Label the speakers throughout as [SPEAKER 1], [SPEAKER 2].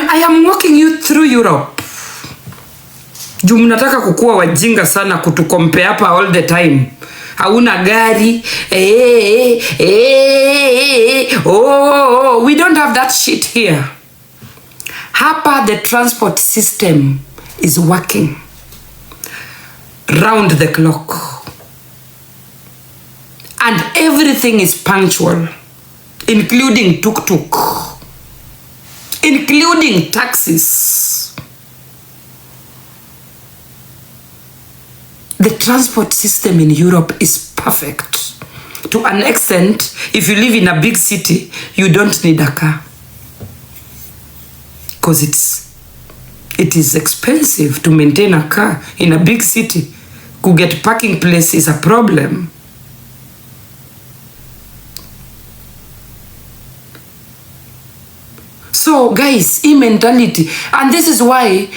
[SPEAKER 1] I am walking you through Europe. Juu mnataka kukua wajinga sana kutukompea hapa all the time. Hauna gari. We don't have that shit here. Hapa the transport system is working round the clock. And everything is punctual, including tuk-tuk, including taxis. The transport system in Europe is perfect. To an extent, if you live in a big city, you don't need a car. Because it is expensive to maintain a car in a big city. To get parking place is a problem. So guys, mentality, and this is why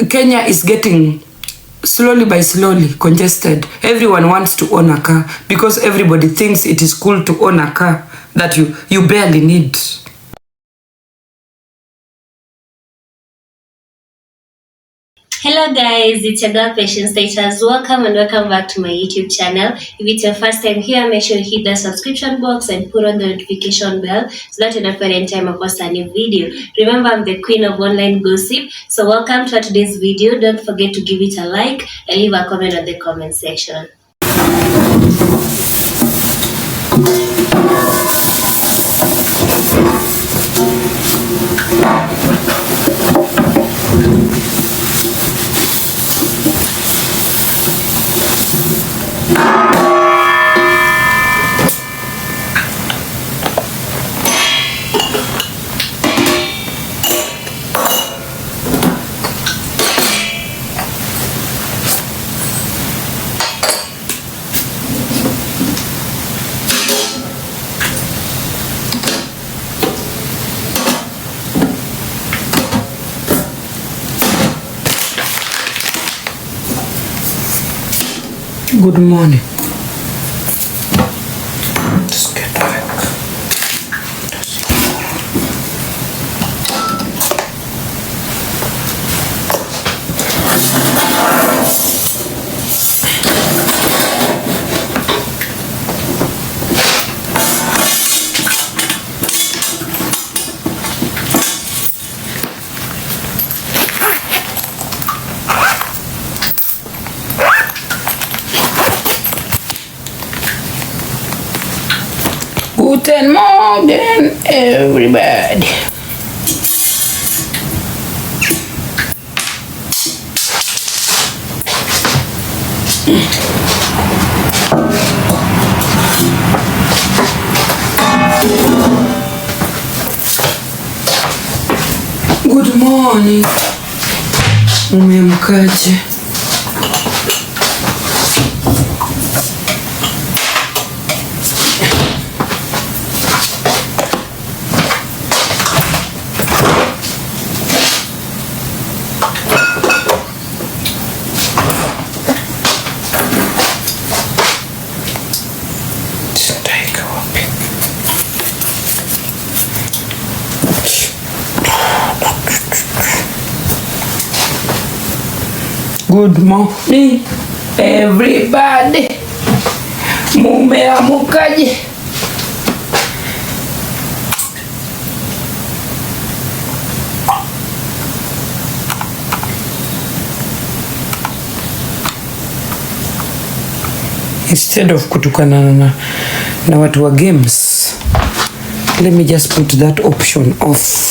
[SPEAKER 1] Kenya is getting slowly by slowly congested. Everyone wants to own a car because everybody thinks it is cool to own a car that you barely need.
[SPEAKER 2] Hello guys, it's your girl Patience Status. Welcome and welcome back to my YouTube channel. If it's your first time here, make sure you hit the subscription box and put on the notification bell so that you don't miss any time I post a new video. Remember, I'm the queen of online gossip. So welcome to today's video. Don't forget to give it a like and leave a comment on the comment section.
[SPEAKER 1] Good morning. Just get back. Guten Morgen, everybody. Good morning. Umeamkaje? Good morning, everybody. Mumeamkaje? Instead of kutukana na watu wa games, let me just put that option off.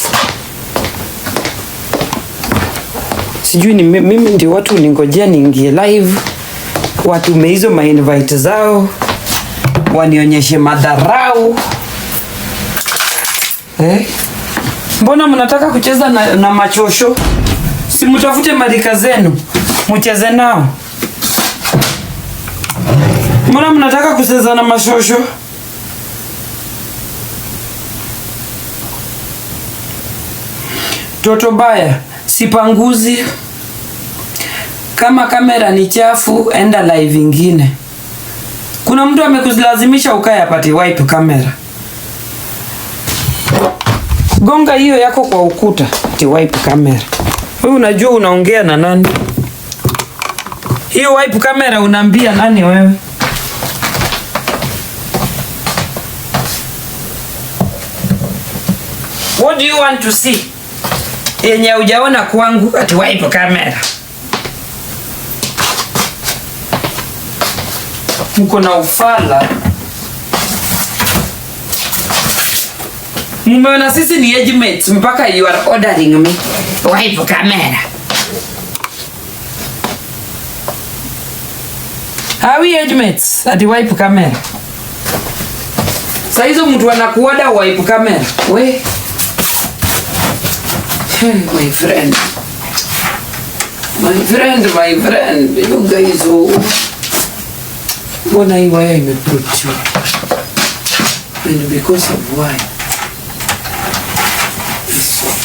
[SPEAKER 1] Sijui ni mimi ndio watu ningojea niingie live, watu meizo ma invite zao, wanionyeshe madharau. Mbona mnataka kucheza na machosho? Si mtafute marika zenu, mcheze nao. Mbona mnataka kucheza na machosho? Toto baya, sipanguzi. Kama kamera ni chafu, enda live ingine. Kuna mtu amekulazimisha ukae apate wipe kamera. Gonga hiyo yako kwa ukuta. Ati wipe camera. Wewe unajua unaongea na nani? Hiyo wipe camera unaambia nani wewe? What do you want to see? Yenye hujaona kwangu ati wipe camera. Mko na ufala. Mmeona sisi ni age mates mpaka you are ordering me wipe camera. Are we age mates ati wipe camera? Sasa hizo mtu anakuoda wipe camera. We. My friend. My friend. You guys who... Mbona hii waya imeput you? And because of why? This one.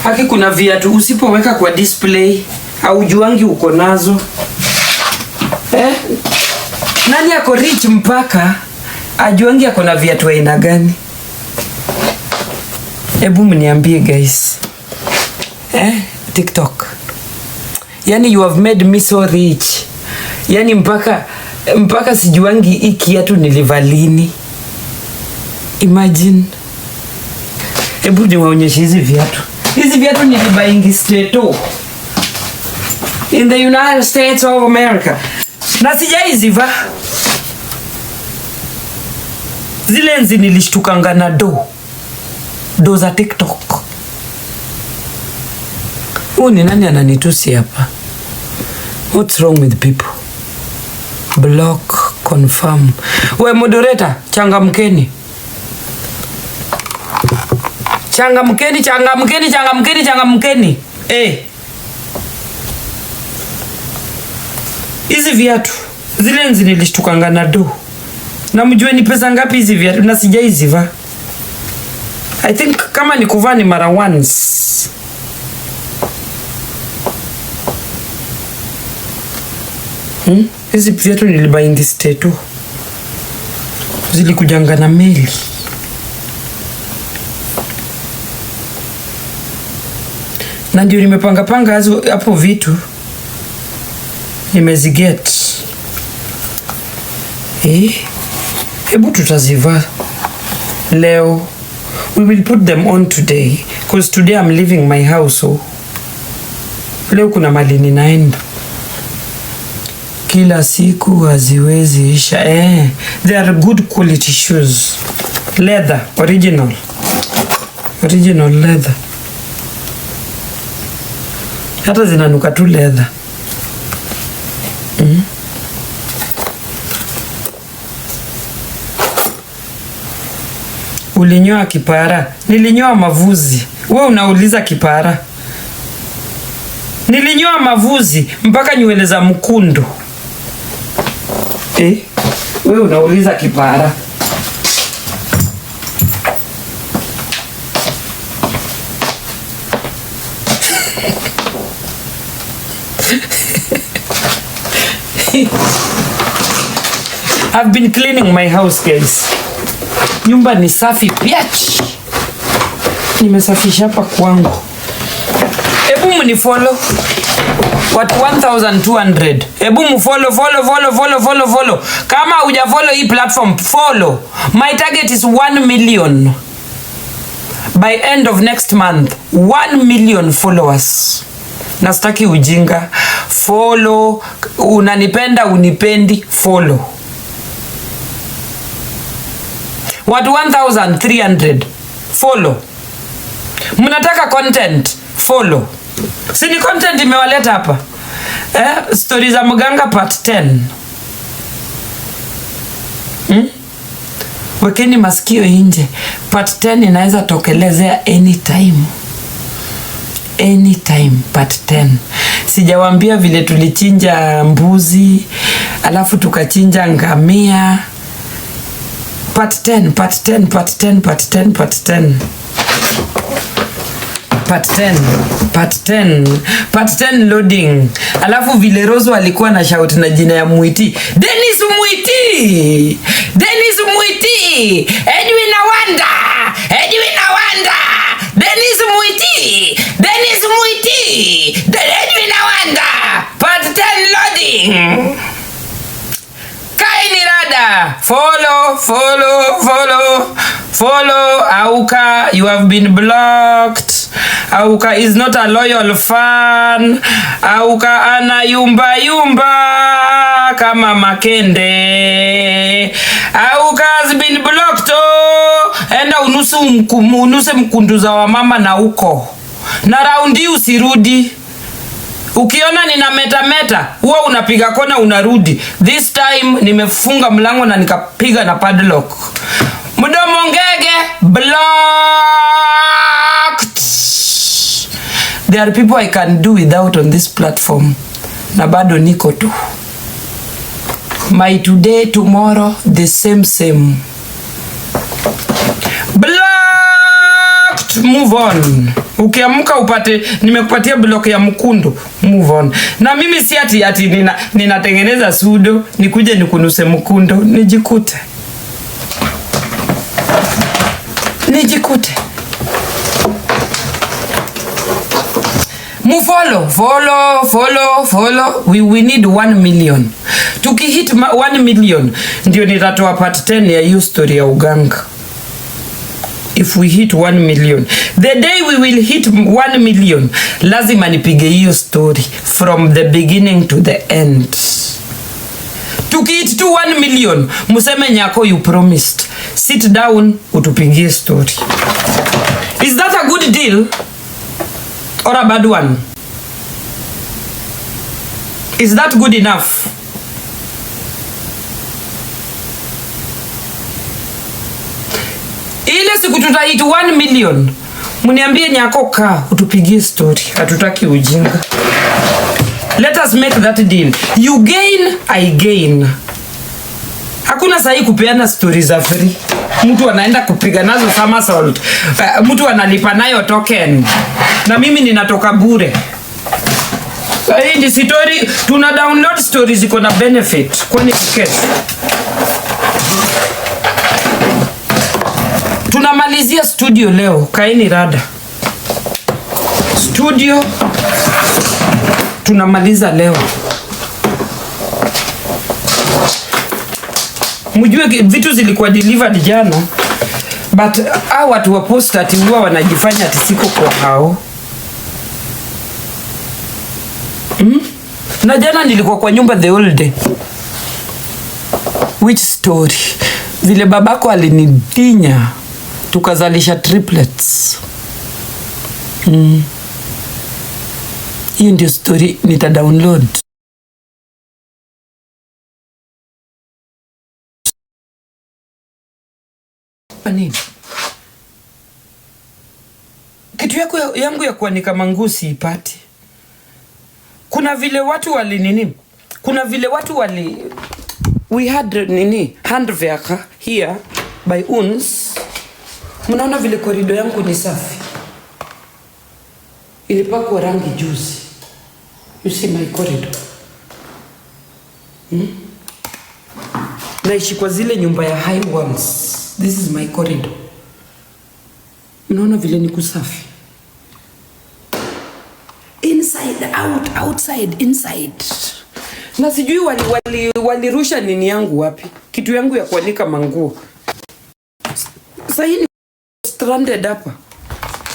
[SPEAKER 1] Haki kuna viatu usipoweka kwa display haujuangi uko nazo. Nani ako rich mpaka ajuangi ako na viatu aina gani? Hebu mniambie guys. TikTok. Yani you have made me so rich. Yani mpaka sijuangi hii kiatu nilivalini. Imagine. Hebu niwaonyeshe hizi viatu. Hizi viatu nilibaingi Stato in the United States of America. Na sijaiziva. Zile nzi nilishtukanga na do za TikTok. Ni nani ananitusi hapa? What's wrong with people? Block, confirm. We moderator, changamkeni. Changamkeni. Hizi viatu zile nzi nilishtukanga na na mjue ni pesa ngapi hizi viatu na sijaiziva. I think kama ni kuvaa ni mara once. Hizi viatu nilibaingi Stato. Zilikujanga na meli. Na ndio nimepanga hapo vitu. Nimeziget. Hebu tutaziva leo. We will put them on today. Because today I'm leaving my house. So leo kuna mali ninaenda. Kila siku haziwezi isha. They are good quality shoes. Leather. Original leather. Hata zinanuka tu leather. Ulinyoa kipara. Nilinyoa mavuzi. Wewe unauliza kipara. Nilinyoa mavuzi mpaka nywele za mkundu. Wewe unauliza kipara. I've been cleaning my house, guys. Nyumba ni safi piach. Nimesafisha hapa kwangu. Ebu mnifollow. What 1200. Ebu mfollow, follow. Kama hujafollow hii platform, follow. My target is 1 million. By end of next month, 1 million followers. Nastaki ujinga. Follow. Unanipenda, unipendi, follow. What 1300. Follow. Mnataka content, follow. Si ni content imewaleta hapa. Stories za mganga part 10. Wekeni masikio nje. Part 10 inaweza tokelezea anytime. Part 10. Sijawambia vile tulichinja mbuzi, alafu tukachinja ngamia. Part 10. Part 10 loading. Alafu vile Rose alikuwa na shout na jina ya Mwiti. Dennis Mwiti. Edwin Awanda. Dennis Mwiti. Edwin Awanda. Part 10 loading. Kaini rada. Follow. Auka, you have been blocked. Auka is not a loyal fan. Auka ana yumba kama makende. Auka has been blocked. Enda unuse mkunduza wa mama na uko. Na raundi usirudi. Ukiona nina meta, huwa unapiga kona unarudi. This time nimefunga mlango na nikapiga na padlock. Mdomo ngege blocked. There are people I can do without on this platform. Na bado niko tu. My today, tomorrow, the same. Blocked. Move on. Ukiamka upate, nimekupatia block ya mkundu. Move on. Na mimi si ati ninatengeneza sudo, nikuje nikunuse mkundo, nijikute. Follow. We need 1 million. Tukihit 1 million, ndio nitatoa part 10 ya hiyo story ya uganga. If we hit 1 million, the day we will hit 1 million, lazima nipige hiyo story from the beginning to the end. Tukihit to 1 million, museme Nyako, you promised. Sit down, utupigie story. Is that a good deal or a bad one? Is that good enough? Ile siku tutahit 1 million, muniambie Nyako ka utupigie story. Hatutaki ujinga. Let us make that deal. You gain, I gain. Hakuna sahi kupeana stories za free. Mtu anaenda kupiga nazo somersault. Mtu analipa nayo token. Na mimi ninatoka bure. Hii ni story, tuna download stories ziko na benefit. Kwani kesi. Tunamalizia studio leo. Kaini rada. Studio tunamaliza leo. Mjue vitu zilikuwa delivered jana, but hao watu wa posta ati huwa wanajifanya ati siko kwa hao. Na jana nilikuwa kwa nyumba the whole day. Which story? Vile babako alinidinya tukazalisha triplets. Hiyo ndio story nita download. Nini? Kitu yangu ya kuanika mangusi ipati. Kuna vile watu wali we had handwerker here by uns. Mnaona vile korido yangu ni safi. Ilipakwa rangi juzi. You see my corridor. Naishi kwa zile nyumba ya high walls. This is my corridor. Unaona vile ni kusafi. Inside, out, outside, inside. Na sijui walirusha nini yangu wapi. Kitu yangu ya kuanika manguo. Sasa hii ni stranded hapa.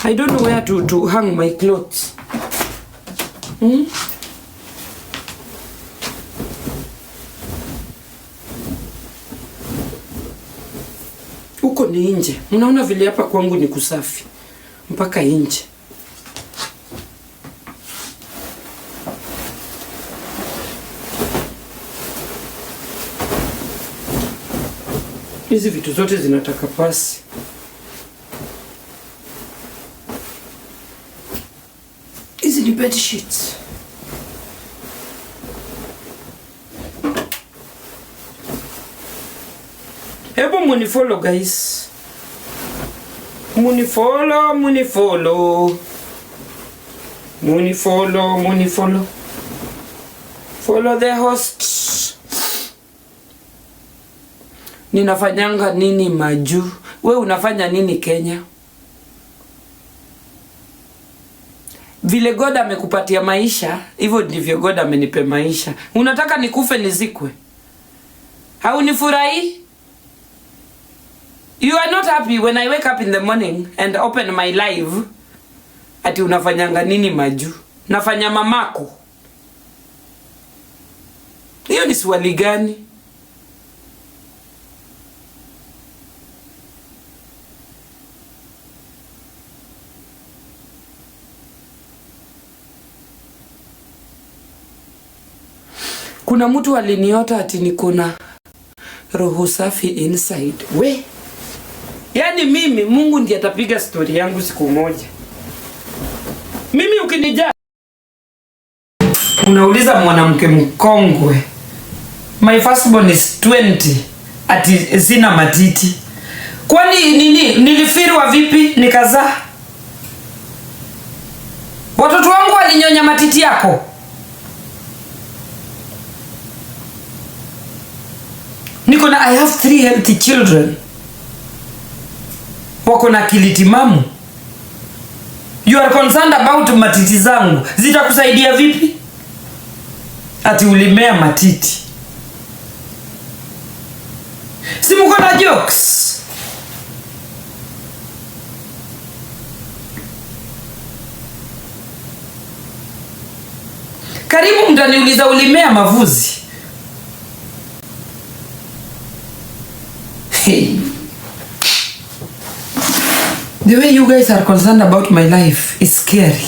[SPEAKER 1] I don't know where to hang my clothes. Huko ni nje. Mnaona vile hapa kwangu ni kusafi. Mpaka nje. Hizi vitu zote zinataka pasi. Hizi ni bed sheets. Hebu munifollow guys. Munifollow. Follow the host. Ninafanyanga nini maju? We unafanya nini Kenya? Vile God amekupatia maisha, hivyo ndivyo God amenipe maisha. Unataka nikufe nizikwe? Haunifurahi? You are not happy when I wake up in the morning and open my live. Ati unafanyanga nini maju? Nafanya mamako. Hiyo ni swali gani? Kuna mtu aliniota ati niko na roho safi inside. We. Yaani mimi Mungu ndiye atapiga story yangu siku moja. Mimi ukinijaa unauliza mwanamke mkongwe. My firstborn is 20 ati sina matiti. Kwani nini? Nilifirwa vipi nikazaa? Watoto wangu walinyonya matiti yako? I have 3 healthy children. Wako na akili timamu. You are concerned about matiti zangu. Zitakusaidia vipi? Ati ulimea matiti. Si mko na jokes? Karibu mtaniuliza ulimea mavuzi. Hey. The way you guys are concerned about my life is scary.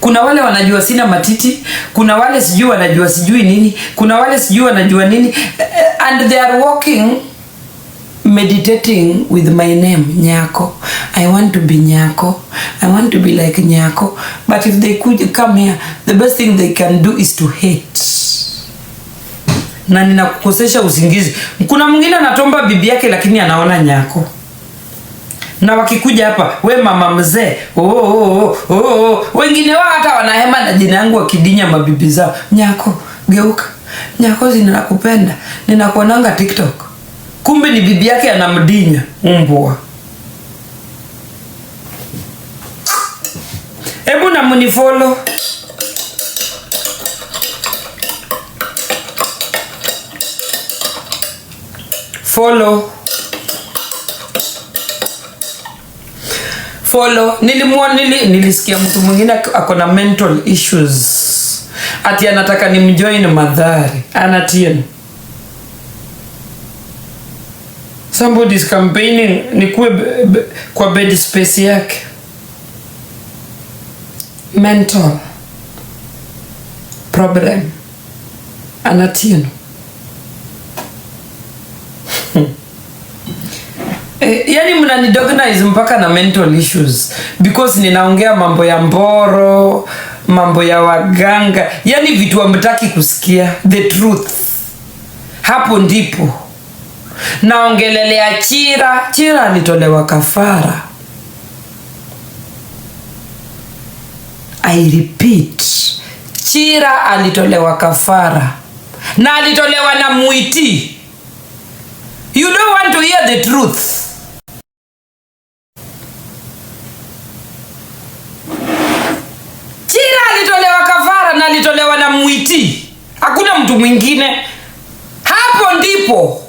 [SPEAKER 1] Kuna wale wanajua sina matiti, kuna wale sijui wanajua sijui nini, kuna wale sijui wanajua nini, and they are walking meditating with my name, Nyako. I want to be Nyako. I want to be like Nyako. But if they could come here, the best thing they can do is to hate. Na ninakukosesha usingizi. Kuna mwingine anatomba bibi yake lakini anaona Nyako. Na wakikuja hapa, we mama mzee, wengine wao hata wanahema na jina yangu wakidinya mabibi zao. Nyako, geuka. Nyako ninakupenda. Ninakuonanga TikTok. Kumbe ni bibi yake anamdinya mbwa. Hebu na munifollow. Follow. Nilisikia mtu mwingine akona mental issues. Ati anataka nimjoin Madhari. Anatieni. Somebody is campaigning nikuwe kwa bed space yake. Mental problem. Anatieni. Yani mnanidognize mpaka na mental issues because ninaongea mambo ya mboro, mambo ya waganga, yani vitu hamtaki kusikia, the truth. Hapo ndipo naongelelea Chira alitolewa kafara. I repeat, Chira alitolewa kafara. na alitolewa na Mwiti. You don't want to hear the truth. Chira alitolewa kafara na alitolewa na Mwiti. Hakuna mtu mwingine. Hapo ndipo.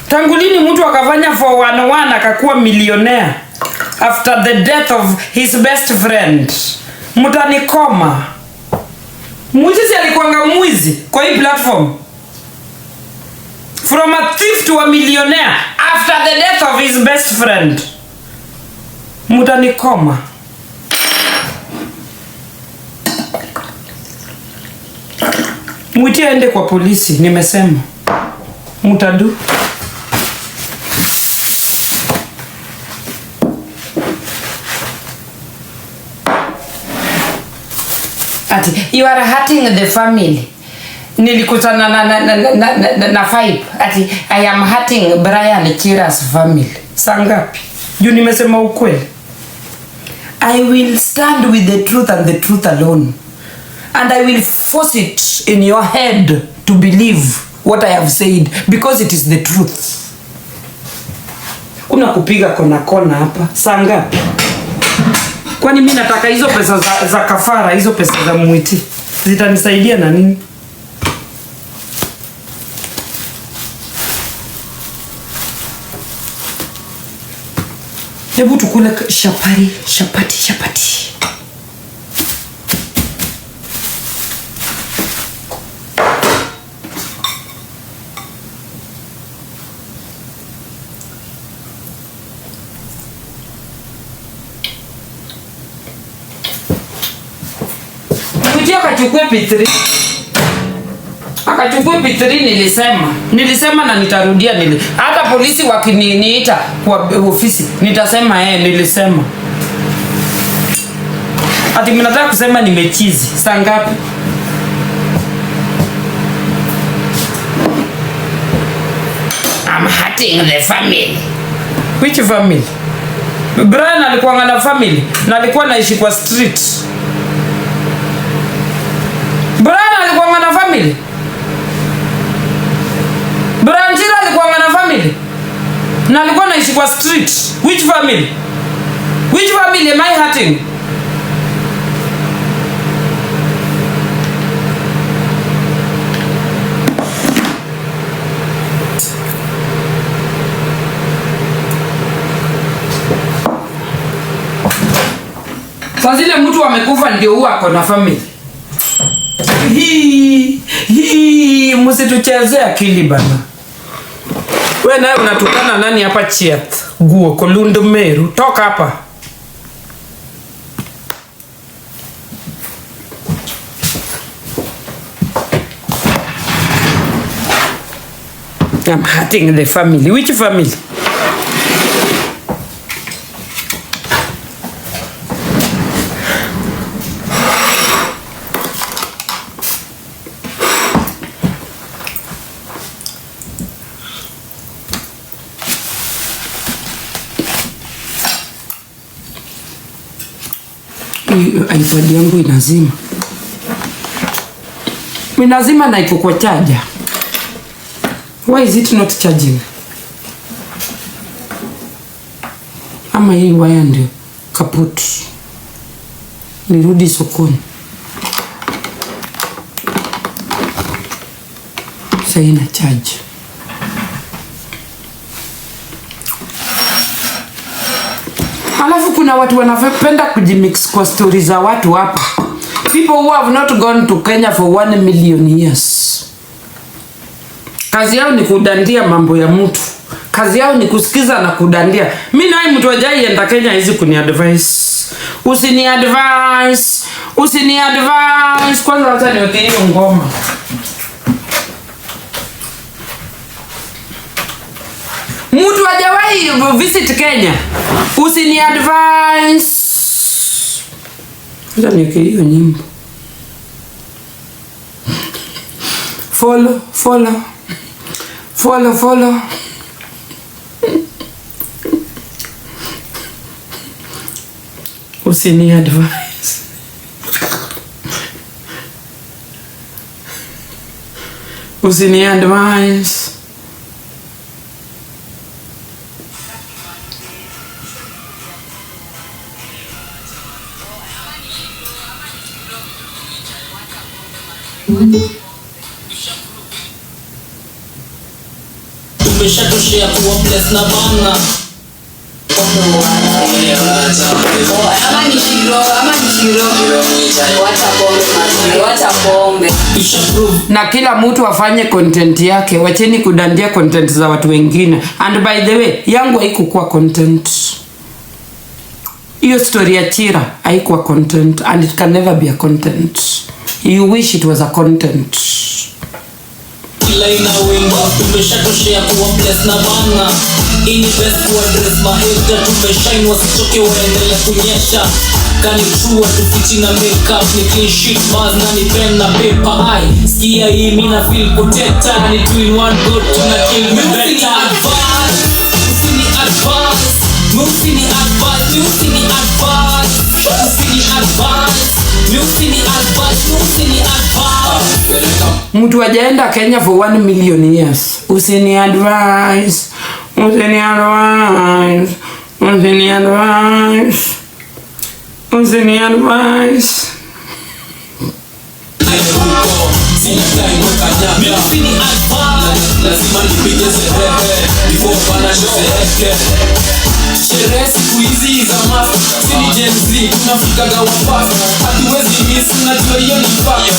[SPEAKER 1] Tangu lini mtu akafanya 411 akakuwa millionaire after the death of his best friend? Mutanikoma. Mwizi alikuanga mwizi kwa hii platform. From a thief to a millionaire after the death of his best friend. Mutanikoma. Mwiti aende kwa polisi, nimesema. Mutadu. Ati, you are hurting the family. Nilikutana na five. Ati, I am hurting Brian Chira's family. Sangapi? Juu nimesema ukweli. I will stand with the truth and the truth alone. And I will force it in your head to believe what I have said. Because it is the truth. Kuna kupiga kona hapa. Sangapi? Kwani mimi nataka hizo pesa za kafara, hizo pesa za Mwiti. Zitanisaidia na nini? Hebu tukule chapati. Akachukua P3 nilisema na nitarudia hata polisi wakiniita kwa ofisi nitasema nilisema. Ati mnataka kusema nimechizi. Saa ngapi? I'm hurting the family. Which family? Brian alikuwa na family na alikuwa naishi kwa street. Brian alikuwa na family. Brian Chira alikuwa na family na alikuwa naishi kwa street. Which family? Which family am I hurting? Sasa zile mtu amekufa ndio huwa ako na family. Msituchezee akili bana. Wewe naye unatukana nani hapa Chiat? Guo Kolundu Meru, toka hapa. I'm hurting the family. Which family? iPad yangu inazima. Inazima na iko kwa charger. Why is it not charging? Ama hii waya ndio kaput. Nirudi sokoni. Sasa ina charge. Alafu kuna watu wanapenda kujimix kwa stories za watu hapa. People who have not gone to Kenya for 1 million years. Kazi yao ni kudandia mambo ya mtu. Kazi yao ni kusikiza na kudandia. Mimi naye mtu ajai enda Kenya hizi kuniadvise. Usiniadvise. Kwanza hata niweke hiyo ngoma. Mtu hajawahi visit Kenya. Usiniadvise. Ndio niweke hiyo nyimbo. Follow. Usini advise. Usini advise.
[SPEAKER 3] Tumeshatoshea kuwa bless na bana.
[SPEAKER 1] Na kila mtu afanye content yake, wacheni kudandia content za watu wengine. And by the way, yangu haikuwa content. Hiyo story ya Chira haikuwa content, and it can never be a content. You wish it was a content.
[SPEAKER 3] Kila ina wengo, tumeshatoshea kuwa bless na bana. Ini best kuaddress maheta, tumeshine wasichoke waendelea kunyesha. Kani true tufichi na makeup, ni clean sheet bars na ni pen na paper. Ai, sikia hii mina feel protected, ni two in one go tuna kill me better. Usini advance, usini advance, usini advance, usini advance, usini advance, usini advance.
[SPEAKER 1] Mtu hajaenda Kenya for 1 million years. Usini advise. Usini advise. Usini advise. Usini advise.
[SPEAKER 3] Usini advise. Lazima nipige sherehe before bana sherehe. Sherehe siku hizi za mask. Sini Gen Z tunafikaga wapasi. Hatuwezi miss, unajua hiyo ni fact.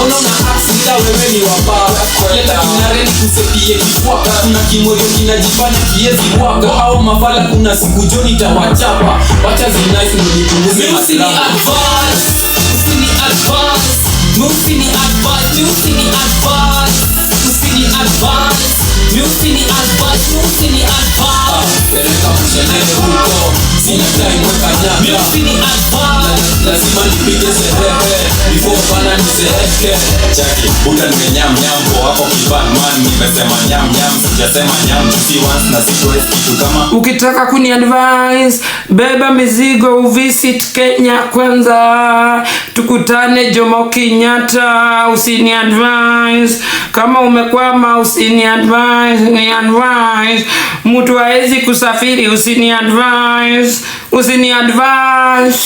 [SPEAKER 3] Unaona aksida wewe ni wababa. Leta kinareni kusepie kifwaka. Kuna kimoyo kinajifanya kiezi waka. Au mafala kuna siku joni tawachapa. Wacha zinaifu mnipunguze maslamu. Usini advance. Usini advance. Usini advance. Usini advance. Usini advance. Usini advance. Usini advance. Pereka mshenene huko. Sina time weka nyaka. Usini advance. Lazima nipige sherehe before bana nizeeke.
[SPEAKER 4] Chaki, buda nimenyam nyam kwa hapo kiban man. Nimesema nyam nyam, sijasema nyam. Si once na sitowezi kitu kama.
[SPEAKER 1] Ukitaka kuni advise, beba mizigo uvisit Kenya kwanza. Tukutane Jomo Kenyatta. Usini advise. Kama umekwama usini advise, ni advise. Mtu haezi kusafiri usini advise. Usini advise.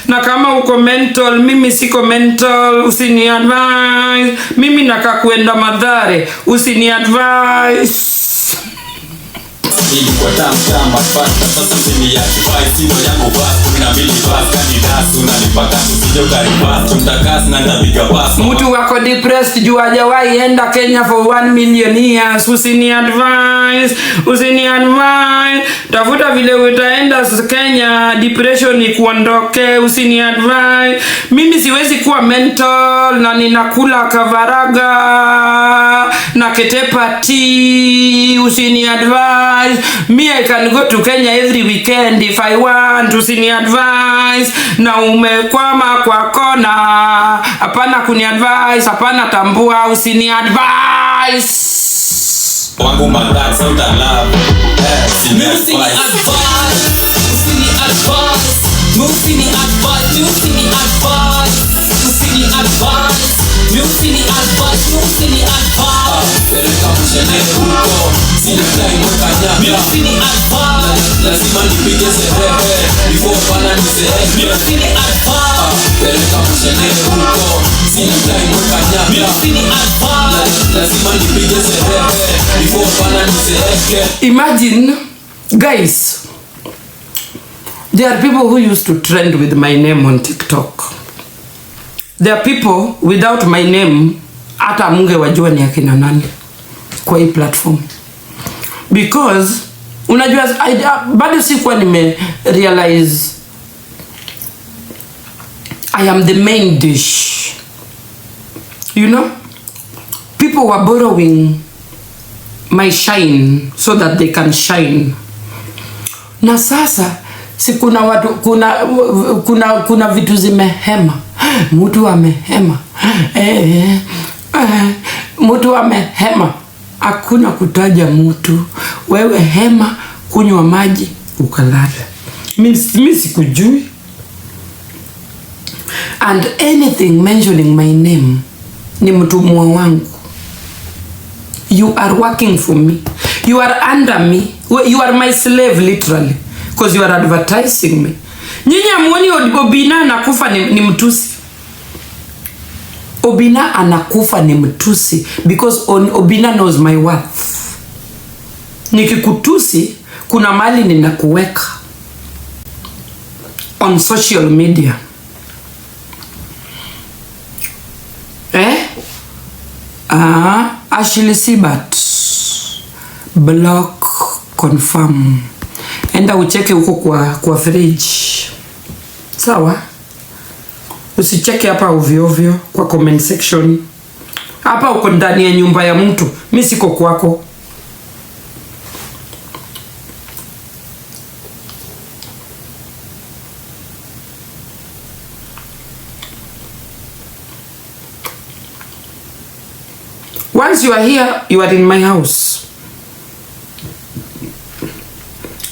[SPEAKER 1] Na kama uko mental, mimi siko mental, usini advise. Mimi naka kuenda Mathare, usini advise.
[SPEAKER 4] Ilikuwa tam mafasta, sasa usini advise. Simo yangu bas, 12 bas, kandidas. Unanipaka usije ukaribas, mtakasi na ndapiga bas.
[SPEAKER 1] Mtu wako depressed juu hajawahi enda Kenya for 1 million years, usini advise. Usini advise. Tafuta vile utaenda Kenya depression ikuondoke, usini advise. Mimi siwezi kuwa mental na ninakula kavaraga na ketepa tea, usini advise. Me I can go to Kenya every weekend if I want, usini advise. Na umekwama kwa kona, hapana kuni advise, hapana tambua, usini advise.
[SPEAKER 4] Wangu magari sauta love. Usini
[SPEAKER 3] advise. Usini advise. Usini advise. Usini advise. Usini advise. Usini advise. Usini advise. Pereka mshenene huko. Sina time weka nyaka. Usini advise. Lazima nipige sherehe before bana nizeeke. Usini advise. Pereka mshenene huko. Sina time weka nyaka. Usini advise. Lazima nipige sherehe before bana nizeeke.
[SPEAKER 1] Imagine, guys, there are people who used to trend with my name on TikTok. There are people without my name, hata munge wajua ni akina nani kwa hii platform. Because, unajua, bado sikuwa nime realize I am the main dish. You know? People were borrowing my shine so that they can shine. Na sasa si kuna watu kuna vitu zimehema. Mtu amehema. Mtu amehema. Hakuna kutaja mtu. Wewe hema, kunywa maji, ukalale. Mimi sikujui. And anything mentioning my name ni mtumwa wangu. You are working for me. You are under me. You are my slave literally. Because you are advertising me. Nyinyi amuoni Obina anakufa ni mtusi. Obina anakufa ni mtusi. Because Obina knows my worth. Nikikutusi, kuna mali ninakuweka. On social media. Ashley Sibat. Block confirm. Enda ucheke huko kwa fridge. Sawa? Usicheke hapa ovyo ovyo kwa comment section. Hapa uko ndani ya nyumba ya mtu. Mimi siko kwako. Once you are here, you are in my house.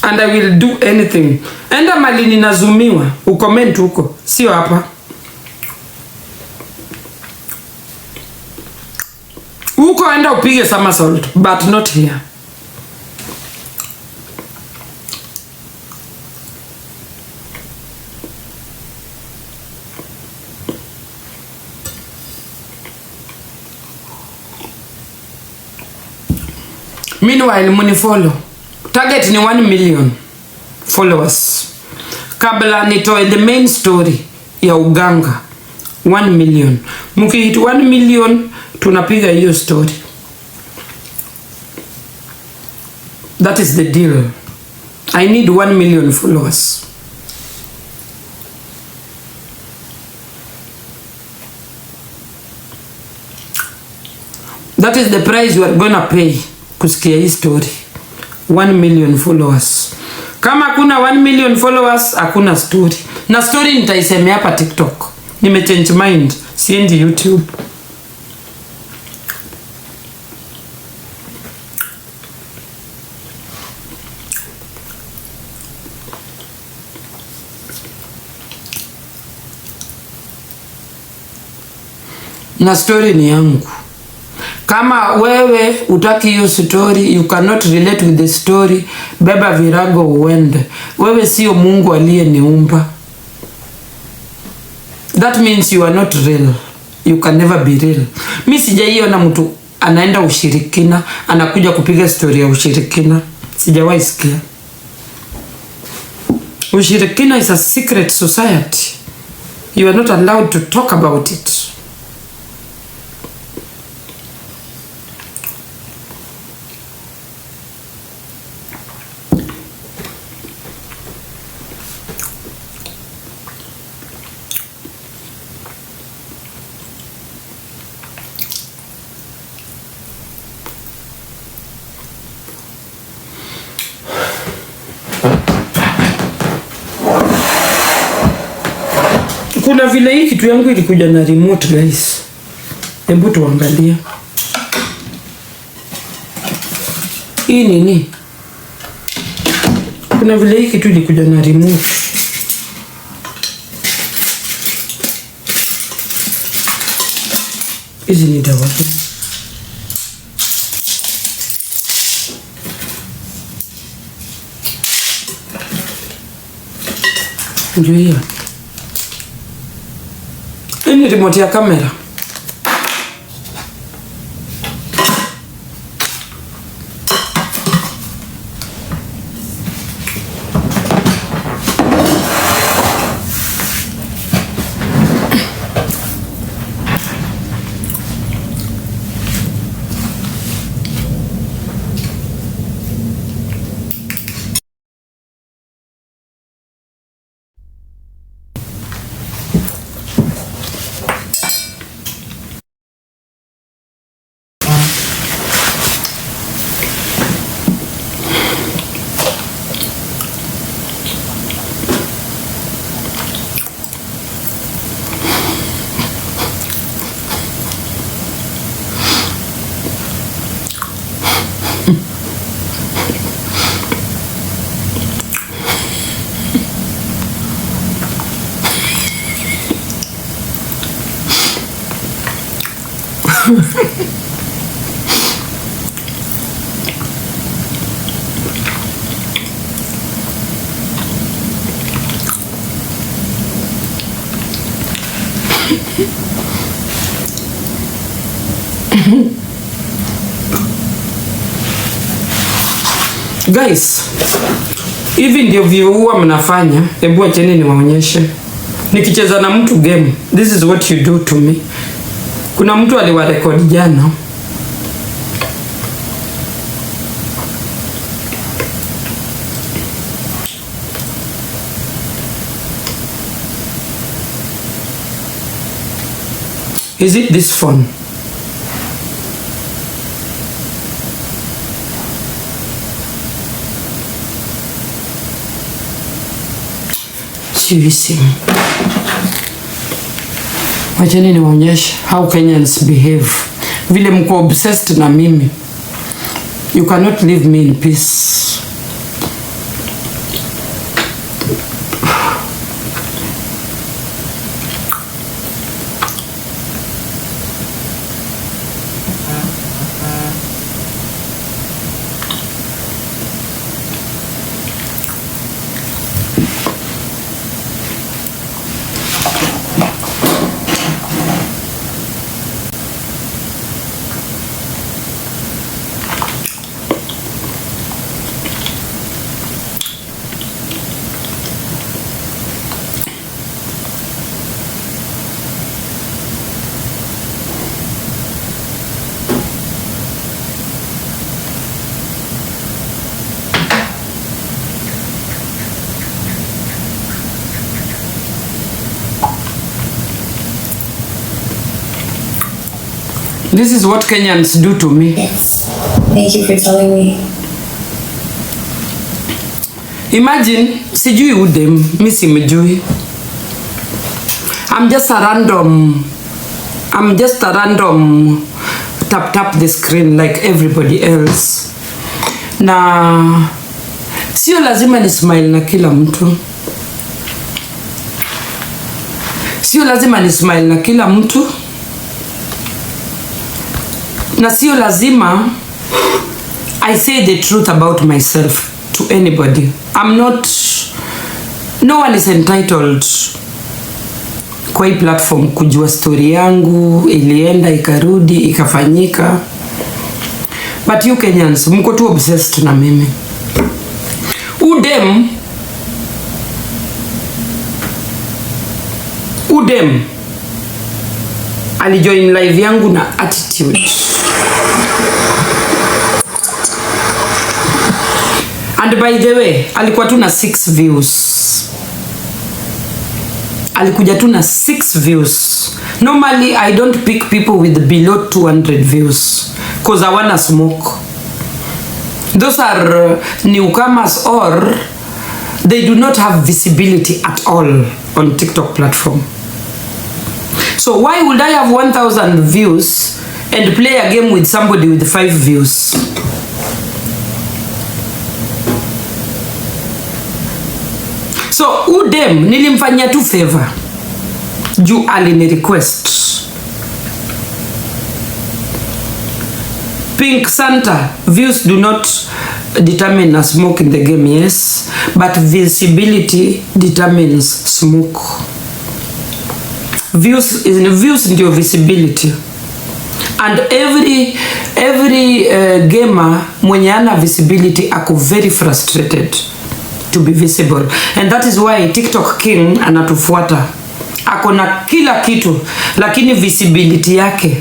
[SPEAKER 1] And I will do anything. Enda mali ninazumiwa, ucomment huko, sio hapa. Huko enda upige somersault, but not here. Meanwhile, muni follow. Target ni 1 million followers. Kabla nitoe the main story ya uganga. 1 million. Mukihit 1 million, tunapiga hiyo story. That is the deal. I need 1 million followers. That is the price you are gonna pay kusikia hii story. 1 million followers. Kama kuna 1 million followers, hakuna story. Na story nitaisemea hapa TikTok. Nimechange mind, siendi YouTube. Na story ni yangu. Kama wewe utaki hiyo story, you cannot relate with the story, beba virago uende. Wewe sio Mungu aliyeniumba. That means you are not real. You can never be real. Mimi sijaiona mtu anaenda ushirikina, anakuja kupiga story ya ushirikina. Sijawahi sikia. Ushirikina is a secret society. You are not allowed to talk about it. Kuna vile hii kitu yangu ilikuja na remote guys. Hebu tuangalie. Hii nini? Kuna vile hii kitu ilikuja na remote. Hizi ni dawa gani? Ndio hiyo. Hii ni remote ya kamera. Guys, hivi ndio vio huwa mnafanya. Hebu acheni niwaonyeshe. Nikicheza na mtu game, this is what you do to me. Kuna mtu aliwarekodi jana. Is it this phone? Seriously. Wacheni niwaonyeshe how Kenyans behave. Vile mko obsessed na mimi. You cannot leave me in peace. This is what Kenyans do to me.
[SPEAKER 2] Yes. Thank you for telling me.
[SPEAKER 1] Imagine, sijui udem, mi simjui. I'm just a random tap the screen like everybody else. Na sio lazima ni smile na kila mtu. Sio lazima ni smile na kila mtu. Na sio lazima I say the truth about myself to anybody. No one is entitled kwa hii platform kujua story yangu, ilienda, ikarudi, ikafanyika. But you Kenyans, mko tu obsessed na mimi. Udem alijoin live yangu na attitude. And by the way, alikuwa tu na 6 views. Alikuja tu na 6 views. Normally, I don't pick people with below 200 views because I wanna smoke. Those are newcomers or they do not have visibility at all on TikTok platform. So why would I have 1,000 views and play a game with somebody with 5 views? So udem nilimfanyia tu favor. Juu alini request. Pink Santa, views do not determine a smoke in the game, yes, but visibility determines smoke. Views ndio visibility. And every gamer mwenye ana visibility ako very frustrated to be visible, and that is why TikTok King anatufuata. Ako na kila kitu lakini visibility yake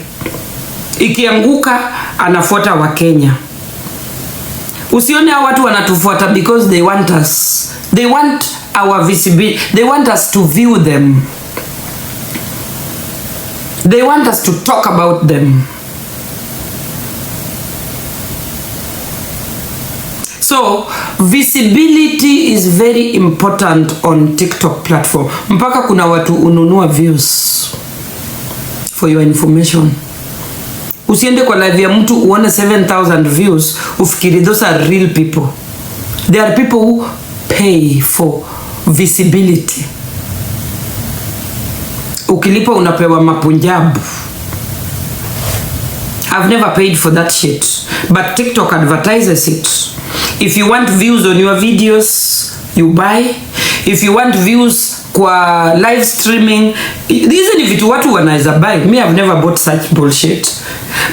[SPEAKER 1] ikianguka anafuata wa Kenya. Usione hao watu wanatufuata because they want us. They want our visibility. They want us to view them. They want us to talk about them. So visibility is very important on TikTok platform. Mpaka kuna watu ununua views. For your information. Usiende kwa live ya mtu uone 7,000 views ufikiri those are real people. They are people who pay for visibility. Ukilipa unapewa mapunjabu. I've never paid for that shit, but TikTok advertises it. If you want views on your videos, you buy. If you want views kwa live streaming, even if it watu wanaweza buy. Me, I've never bought such bullshit.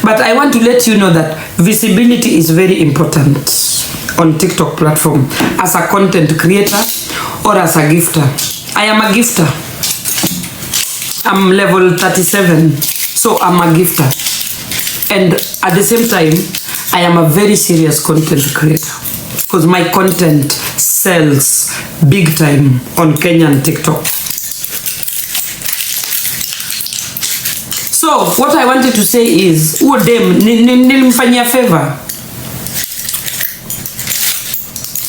[SPEAKER 1] But I want to let you know that visibility is very important on TikTok platform as a content creator or as a gifter. I am a gifter. I'm level 37, so I'm a gifter. And at the same time, I am a very serious content creator because my content sells big time on Kenyan TikTok. So what I wanted to say is, nilimfanyia favor.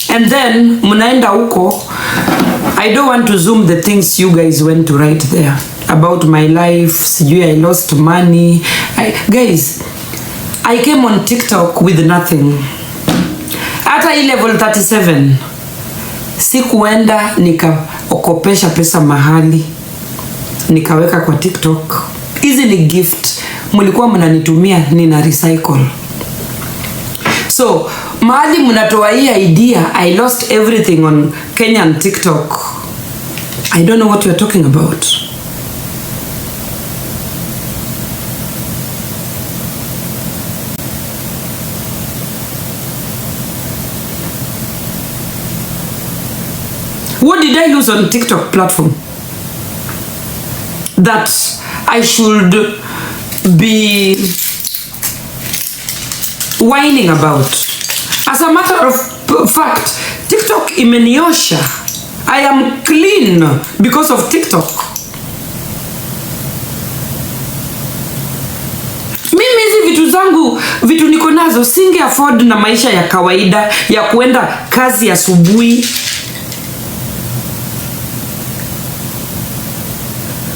[SPEAKER 1] And then mnaenda huko, I don't want to zoom the things you guys went to write there about my life. Sijui I lost money. Guys, I came on TikTok with nothing. Hata hii level 37 sikuenda nikaokopesha pesa mahali nikaweka kwa TikTok. Hizi ni gift mlikuwa mnanitumia, nina recycle. So mahali mnatoa hii idea I lost everything on Kenyan TikTok, I don't know what you're talking about. What did I lose on TikTok platform that I should be whining about? As a matter of fact, TikTok imeniosha. I am clean because of TikTok. Mimi hizi vitu zangu, vitu niko nazo, singe afford na maisha ya kawaida ya kuenda kazi asubuhi.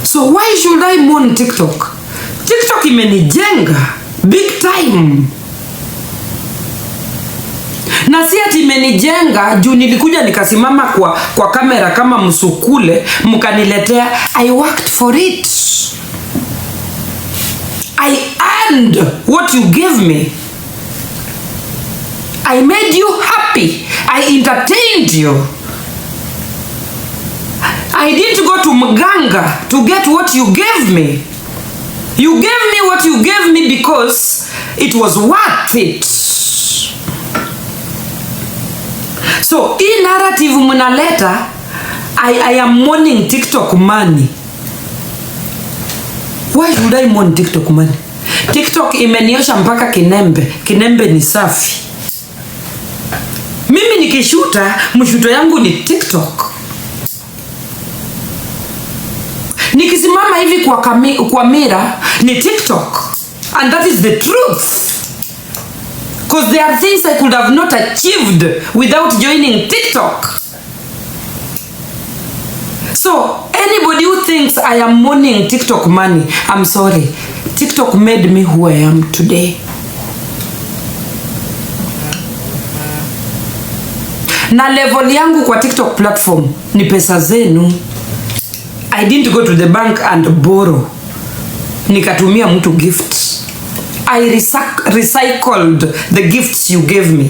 [SPEAKER 1] So why should I mourn TikTok? TikTok imenijenga big time. Na si ati imenijenga juu nilikuja nikasimama kwa kamera kama msukule mkaniletea. I worked for it. I earned what you gave me. I made you happy. I entertained you. I didn't go to mganga to get what you gave me. You gave me what you gave me because it was worth it. So, hii narrative mnaleta, I am mourning TikTok money. Why should I mourn TikTok money? TikTok imeniosha mpaka kinembe. Kinembe ni safi. Mimi nikishuta, mshuto yangu ni TikTok. Nikisimama hivi kwa mira ni TikTok. And that is the truth. Because there are things I could have not achieved without joining TikTok. So anybody who thinks I am mourning TikTok money, I'm sorry. TikTok made me who I am today. Na level yangu kwa TikTok platform ni pesa zenu. I didn't go to the bank and borrow. Nikatumia mtu gifts. I recycled the gifts you gave me.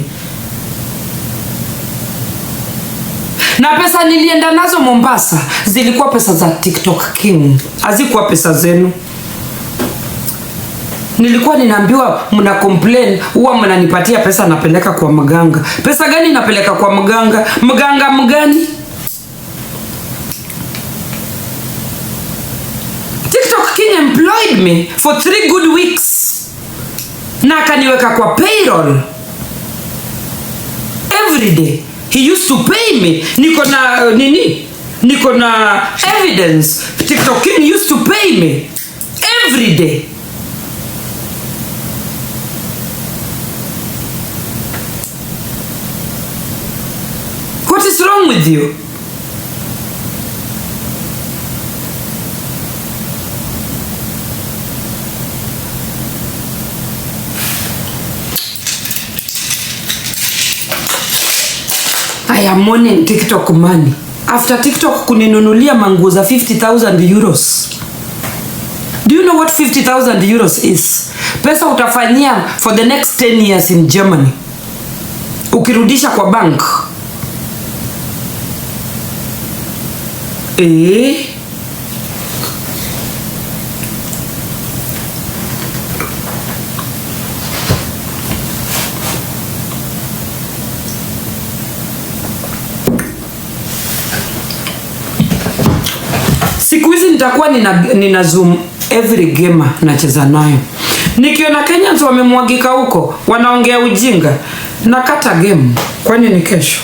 [SPEAKER 1] Na pesa nilienda nazo Mombasa zilikuwa pesa za TikTok King. Hazikuwa pesa zenu. Nilikuwa ninaambiwa mna complain huwa mnanipatia pesa napeleka kwa mganga. Pesa gani napeleka kwa mganga? Mganga mgani? TikTok King employed me for 3 good weeks. Na akaniweka kwa payroll. Every day. He used to pay me. Niko na nini? Niko na evidence. TikTok King used to pay me. Every day. What is wrong with you? I am mourning TikTok money. After TikTok kuninunulia manguo za 50,000 euros. Do you know what 50,000 euros is? Pesa utafanyia for the next 10 years in Germany. Ukirudisha kwa bank. Siku hizi nitakuwa nina zoom every gamer nacheza nayo. Nikiona Kenyans wamemwagika huko, wanaongea ujinga, nakata game. Kwani ni kesho?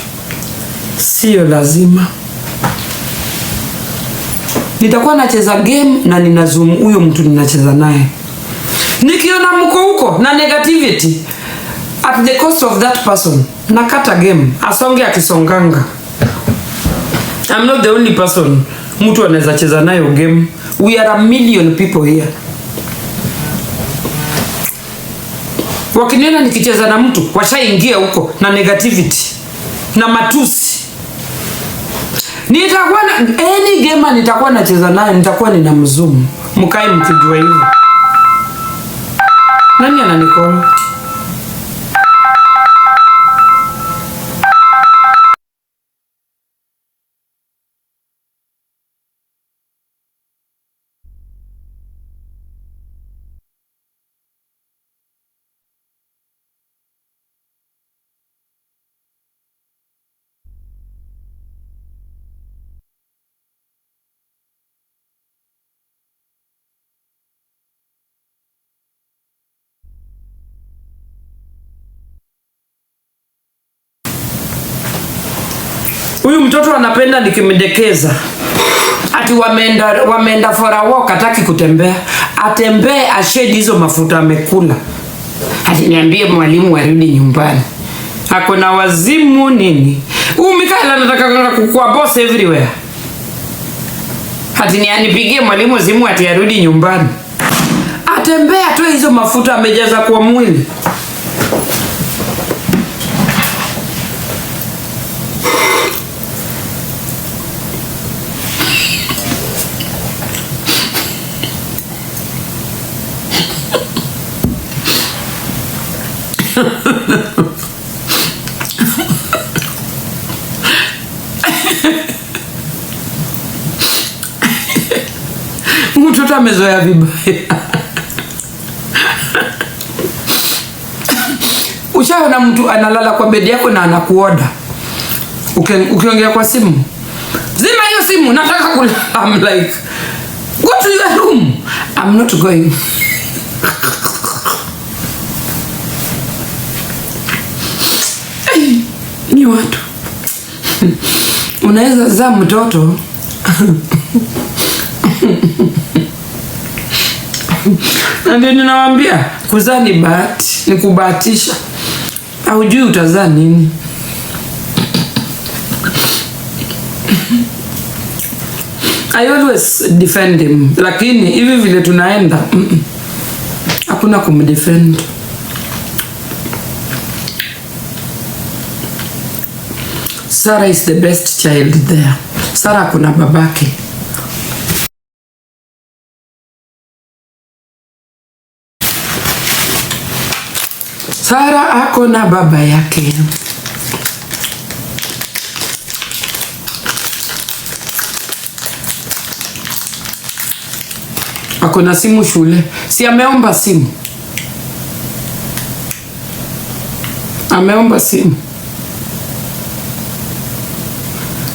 [SPEAKER 1] Sio lazima. Nitakuwa nacheza game na nina zoom huyo mtu ninacheza naye. Nikiona mko huko na negativity at the cost of that person, nakata game. Asonge akisonganga. I'm not the only person mtu anaweza cheza nayo game. We are a million people here. Wakiniona nikicheza na mtu, washaingia huko na negativity na matusi. Nitakuwa na any gamer nitakuwa nacheza nayo, nitakuwa nina mzumu. Mkae mkijua hivyo. Nani ananikola? Huyu mtoto anapenda nikimdekeza. Ati wameenda for a walk, hataki kutembea. Atembee ashade hizo mafuta amekula. Ati niambie mwalimu arudi nyumbani. Ako na wazimu nini? Mikaela anataka kukua boss everywhere. Ati nipigie mwalimu simu ati arudi nyumbani. Atembee atoe hizo mafuta amejaza kwa mwili. Mtoto amezoea vibaya. Ushaona mtu analala kwa bedi yako na anakuoda. Ukiongea kwa simu, zima hiyo simu, nataka kulala. I'm like, go to your room. I'm not going. Ni watu. Unaweza zaa mtoto. Na ndio ninawaambia kuzaa ni bahati, ni kubahatisha. Haujui utazaa nini. I always defend him, lakini hivi vile tunaenda hakuna kumdefend. Sarah is the best child there. Sarah kuna babake. Sarah ako na baba yake. Ako na simu shule. Si ameomba simu? Ameomba simu.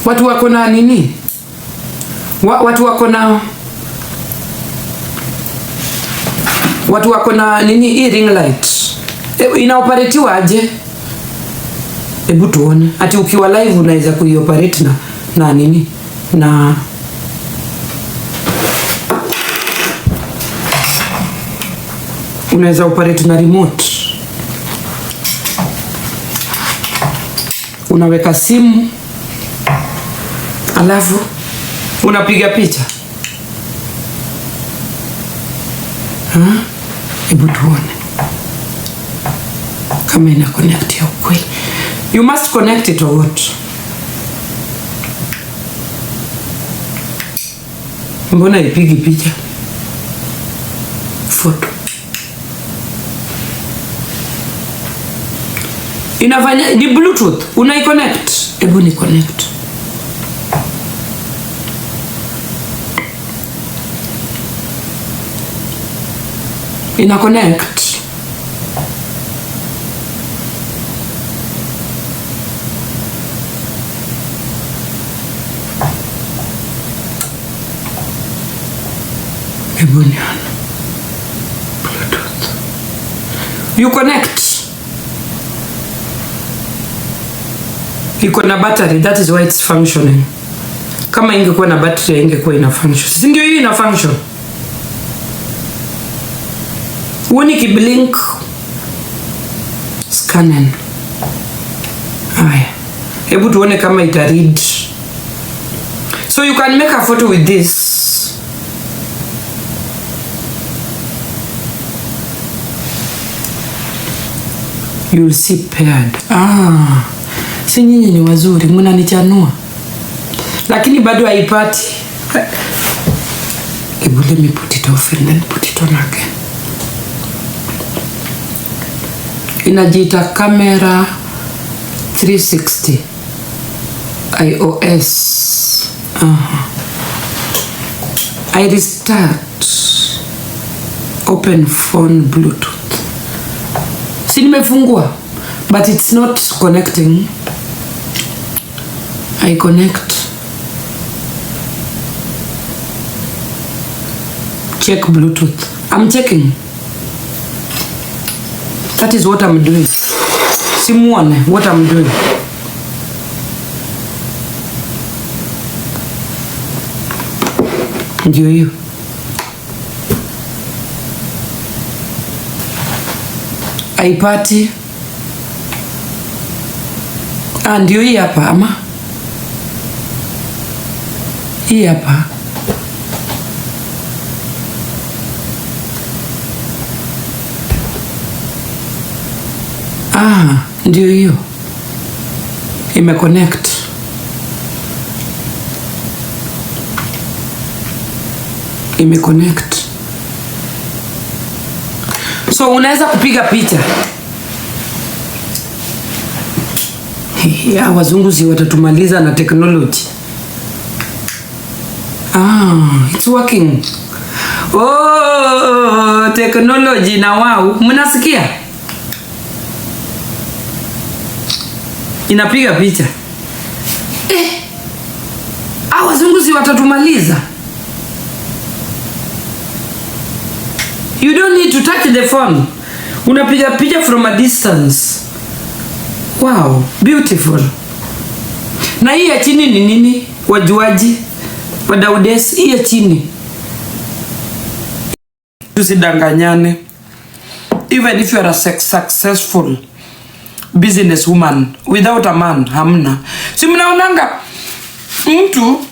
[SPEAKER 1] Watu wako na nini? Watu wako na nini hii ring light? Inaoperatiwa aje? Hebu tuone. Ati ukiwa live unaweza kuioperate na nini? Na unaweza operate na remote. Unaweka simu alafu unapiga picha. Hebu tuone kama ina connect ya ukweli. You must connect it or what? Mbona ipigi picha? photo. Inafanya ni Bluetooth, unai-connect. Hebu ni connect. Ina connect. Hebu ni Bluetooth. You connect. Iko na battery, that is why it's functioning. Kama ingekuwa na battery ingekuwa ina function. Si ndio hii ina function? Uoni kiblink. Scanning. Haya. Hebu tuone kama ita read. So you can make a photo with this. You will see paired. Si nyinyi ni wazuri, mnanichanua. Lakini bado haipati. Let me put it off and then put it on again. Inajiita camera 360 iOS. I restart. Open phone Bluetooth. Si nimefungua, but it's not connecting. I connect. Check Bluetooth. I'm checking. That is what I'm doing. Simuone what I'm doing. Ndio hiyo. Haipati. Ndio hii hapa ama? Hii hapa. Ndio hiyo. Imeconnect. Imeconnect. So unaweza kupiga picha. Ya wazungu si watatumaliza na technology. It's working. Oh, technology na wow. Mnasikia? Inapiga picha. Wazungu si watatumaliza. You don't need to touch the phone. Unapiga picha from a distance. Wow, beautiful. Na hii ya chini ni nini? Wajuaji, wadaudes, hii ya chini. Tusidanganyane. Even if you are a successful businesswoman, without a man, hamna. Si mnaonanga mtu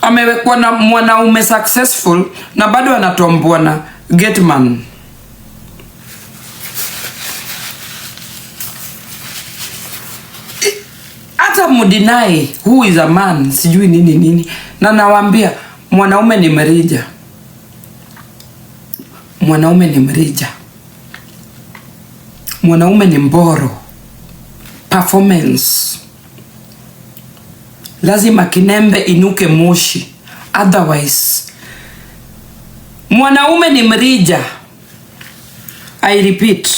[SPEAKER 1] amewekwa na mwanaume successful na bado anatombwa na getman. Hata mudinai who is a man, sijui nini. Na nawaambia mwanaume ni mrija. Mwanaume ni mrija. Mwanaume ni mboro. Performance. Lazima kinembe inuke moshi. Otherwise. Mwanaume ni mrija. I repeat.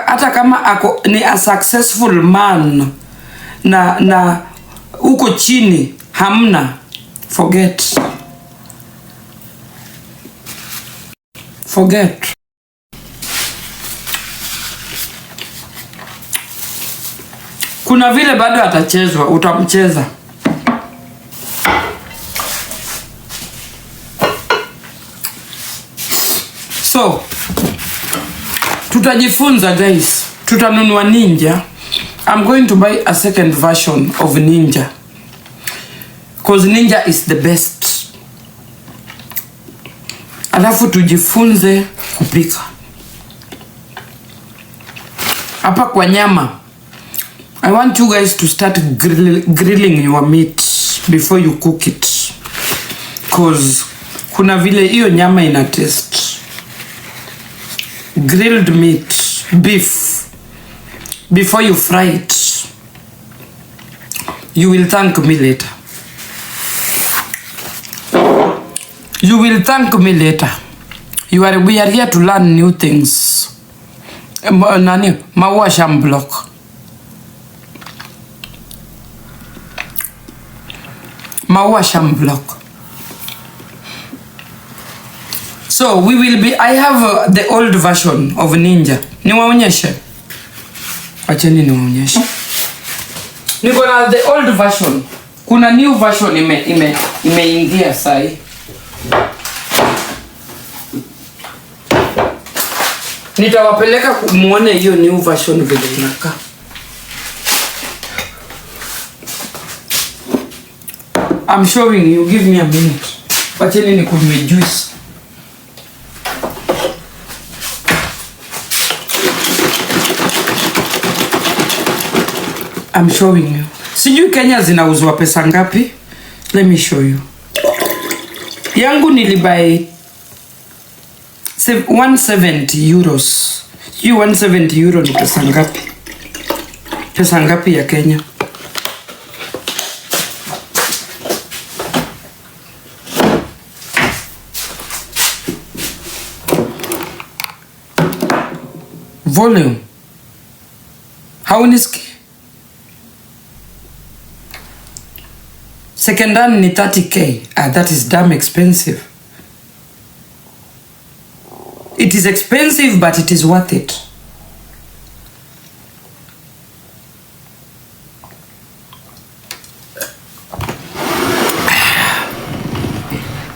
[SPEAKER 1] Hata kama ako ni a successful man na uko chini hamna. Forget. Kuna vile bado atachezwa, utamcheza. So, tutajifunza guys. Tutanunua Ninja. I'm going to buy a second version of Ninja. Because Ninja is the best. Alafu tujifunze kupika. Hapa kwa nyama. I want you guys to start grilling your meat before you cook it. Because kuna vile hiyo nyama ina taste. Grilled meat, beef, before you fry it, you will thank me later. You will thank me later. We are here to learn new things. Nani? Maua sham block. Maua sham block. So we will be, I have the old version of Ninja. Niwaonyeshe. Wacheni niwaonyeshe. Niko na the old version. Kuna new version imeingia sai. Nitawapeleka kumuone hiyo new version vile inakaa. I'm showing you, give me a minute. Wacheni nikunywe juice. I'm showing you. Sijui Kenya zinauzwa pesa ngapi? Let me show you. Yangu nilibuy 170 euros. You 170 euro ni pesa ngapi? Pesa ngapi ya Kenya? Volume. Hauniski? Second hand ni 30k. That is damn expensive. It is expensive, but it is worth it.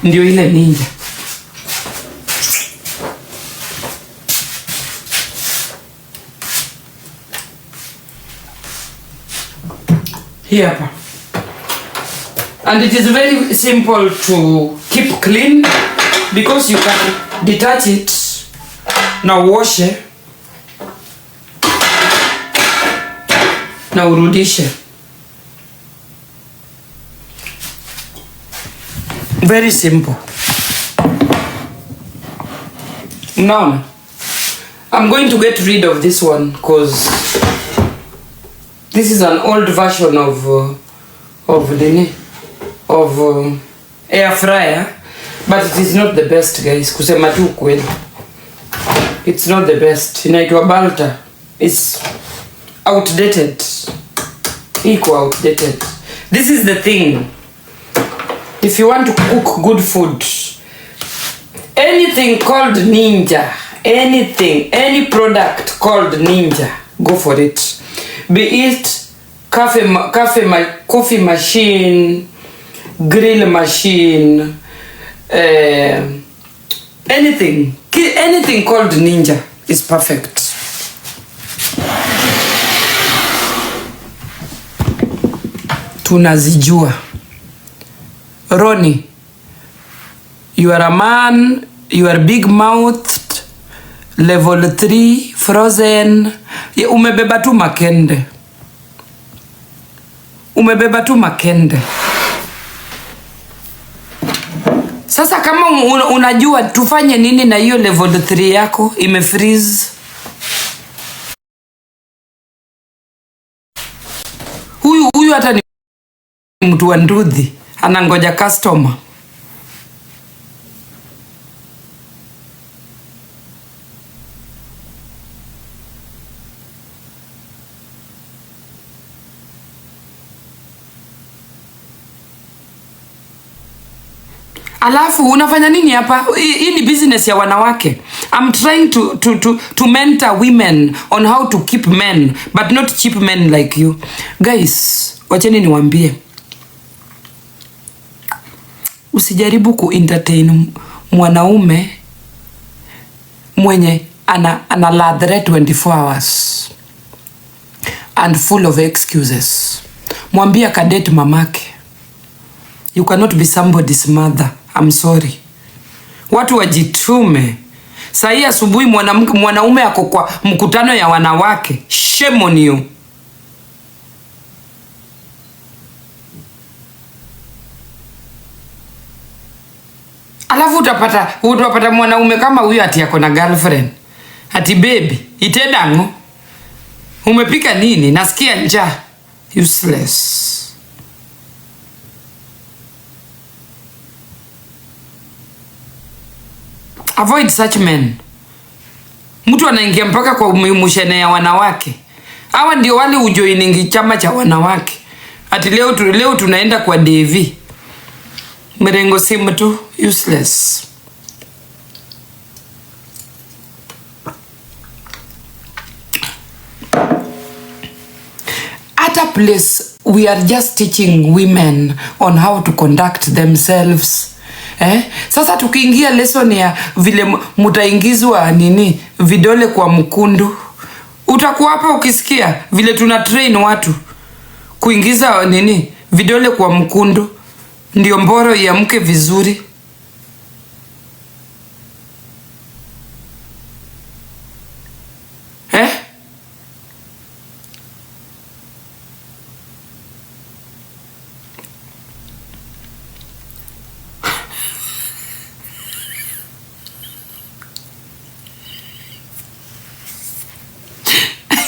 [SPEAKER 1] Ndio ile Ninja. Here hapa. And it is very simple to keep clean because you can detach it. Now wash it. Now urudishe. Very simple. Now I'm going to get rid of this one because this is an old version of air fryer, but it is not the best, guys. Kusema tu kweli, it's not the best. Inaitwa Balta. It's outdated. Iko outdated. This is the thing. If you want to cook good food, anything called Ninja, any product called Ninja, go for it. Be it coffee machine, grill machine, anything called Ninja is perfect. Tunazijua. Ronnie, you are a man, you are big mouthed, level 3, frozen. Umebeba tu makende. Umebeba tu makende. Sasa kama unajua tufanye nini na hiyo level 3 yako imefreeze. Huyu hata ni mtu wa ndudhi, anangoja customer. Alafu unafanya nini hapa? Hii ni business ya wanawake. I'm trying to mentor women on how to keep men, but not cheap men like you. Guys, wacheni niwaambie. Usijaribu ku-entertain mwanaume mwenye ana ladre 24 hours and full of excuses. Mwambie kadate mamake. You cannot be somebody's mother. I'm sorry. Watu wajitume. Sahi asubuhi mwanaume ako kwa mkutano ya wanawake. Shame on you. Alafu utapata mwanaume kama huyo ati yako na girlfriend. Ati baby, itedango. Umepika nini? Nasikia njaa. Useless. Avoid such men. Mtu anaingia mpaka kwa mushene ya wanawake. Hawa ndio wale ujoiningi chama cha wanawake. Ati leo tunaenda kwa Devi. Mrengo simu tu. Useless. At a place, we are just teaching women on how to conduct themselves. Sasa tukiingia lesson ya vile mutaingizwa nini vidole kwa mkundu, utakuwa hapa ukisikia vile tuna train watu kuingiza nini vidole kwa mkundu ndio mboro iamke vizuri.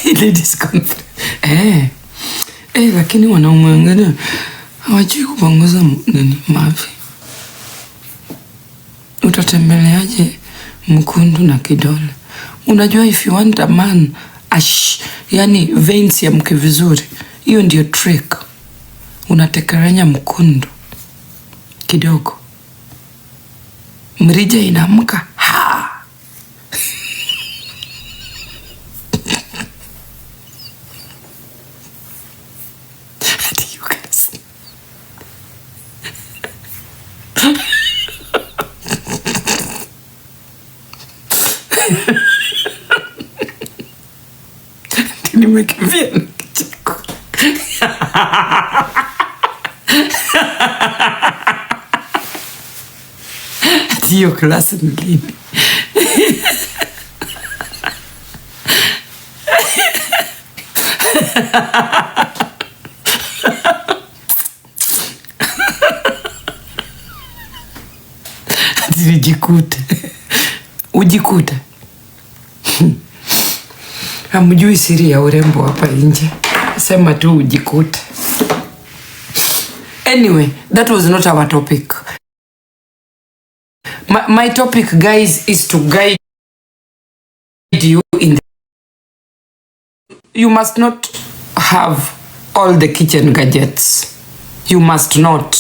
[SPEAKER 1] Ladies conference. Lakini wanaume wengine hawajui kupanguza nini mavi. Utatembeleaje mkundu na kidole? Unajua if you want a man yani veins ya mke vizuri, hiyo ndio trick. Unatekerenya mkundu kidogo, mrija inaamka. Nimekimbia na kicheko. Hiyo klasi ni lini? Nijikute. Ujikute. Hamjui siri ya urembo hapa nje. Sema tu ujikute. Anyway, that was not our topic. My topic, guys, is to guide you in you must not have all the kitchen gadgets. You must not.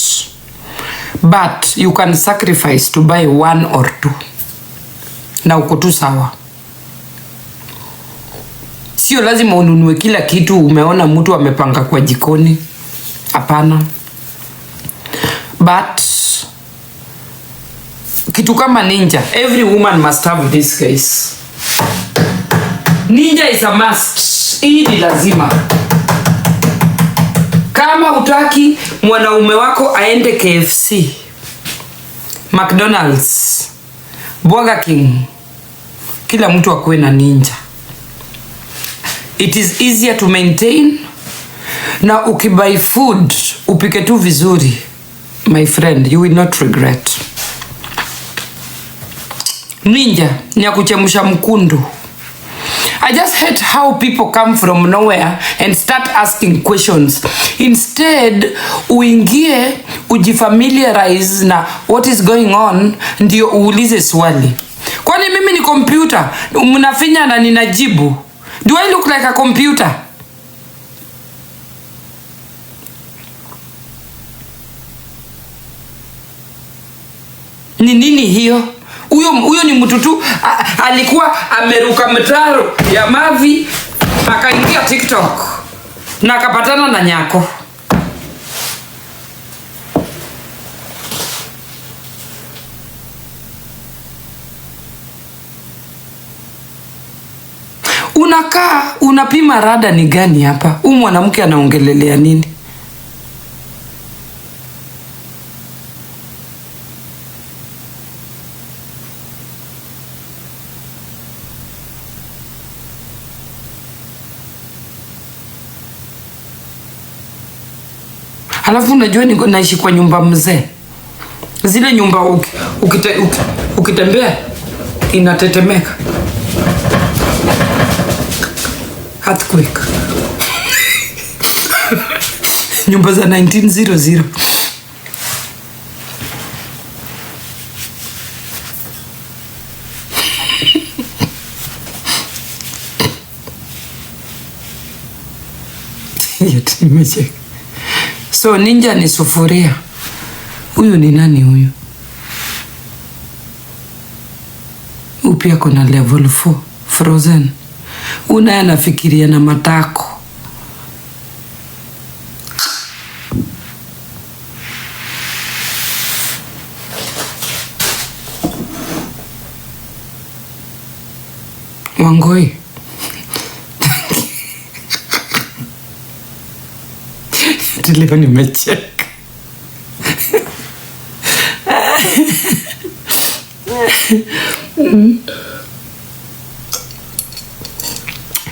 [SPEAKER 1] But you can sacrifice to buy one or two. Na uko tu sawa. Sio lazima ununue kila kitu umeona mtu amepanga kwa jikoni. Hapana. But kitu kama ninja, every woman must have this guys. Ninja is a must. Hii ni lazima. Kama hutaki mwanaume wako aende KFC, McDonald's, Burger King, kila mtu akuwe na ninja. It is easier to maintain. Na ukibuy food upike tu vizuri, my friend, you will not regret. Ninja ni ya kuchemsha mkundu. I just hate how people come from nowhere and start asking questions. Instead, uingie, ujifamiliarize na what is going on, ndio uulize swali. Kwani mimi ni computer? Mnafinya na ninajibu. Do I look like a computer? Ni nini hiyo? Huyo ni mtu tu alikuwa ameruka mtaro ya mavi akaingia TikTok na akapatana na Nyako. Unakaa unapima rada ni gani hapa? Huyu mwanamke anaongelelea nini? Halafu unajua naishi kwa nyumba mzee. Zile nyumba ukitembea inatetemeka. Earthquake. Nyumba za 1900. So ninja ni sufuria. Huyu ni nani huyu? Upia kuna level 4 frozen. Una anafikiria na matako. Wangoi. Leo nimecheka.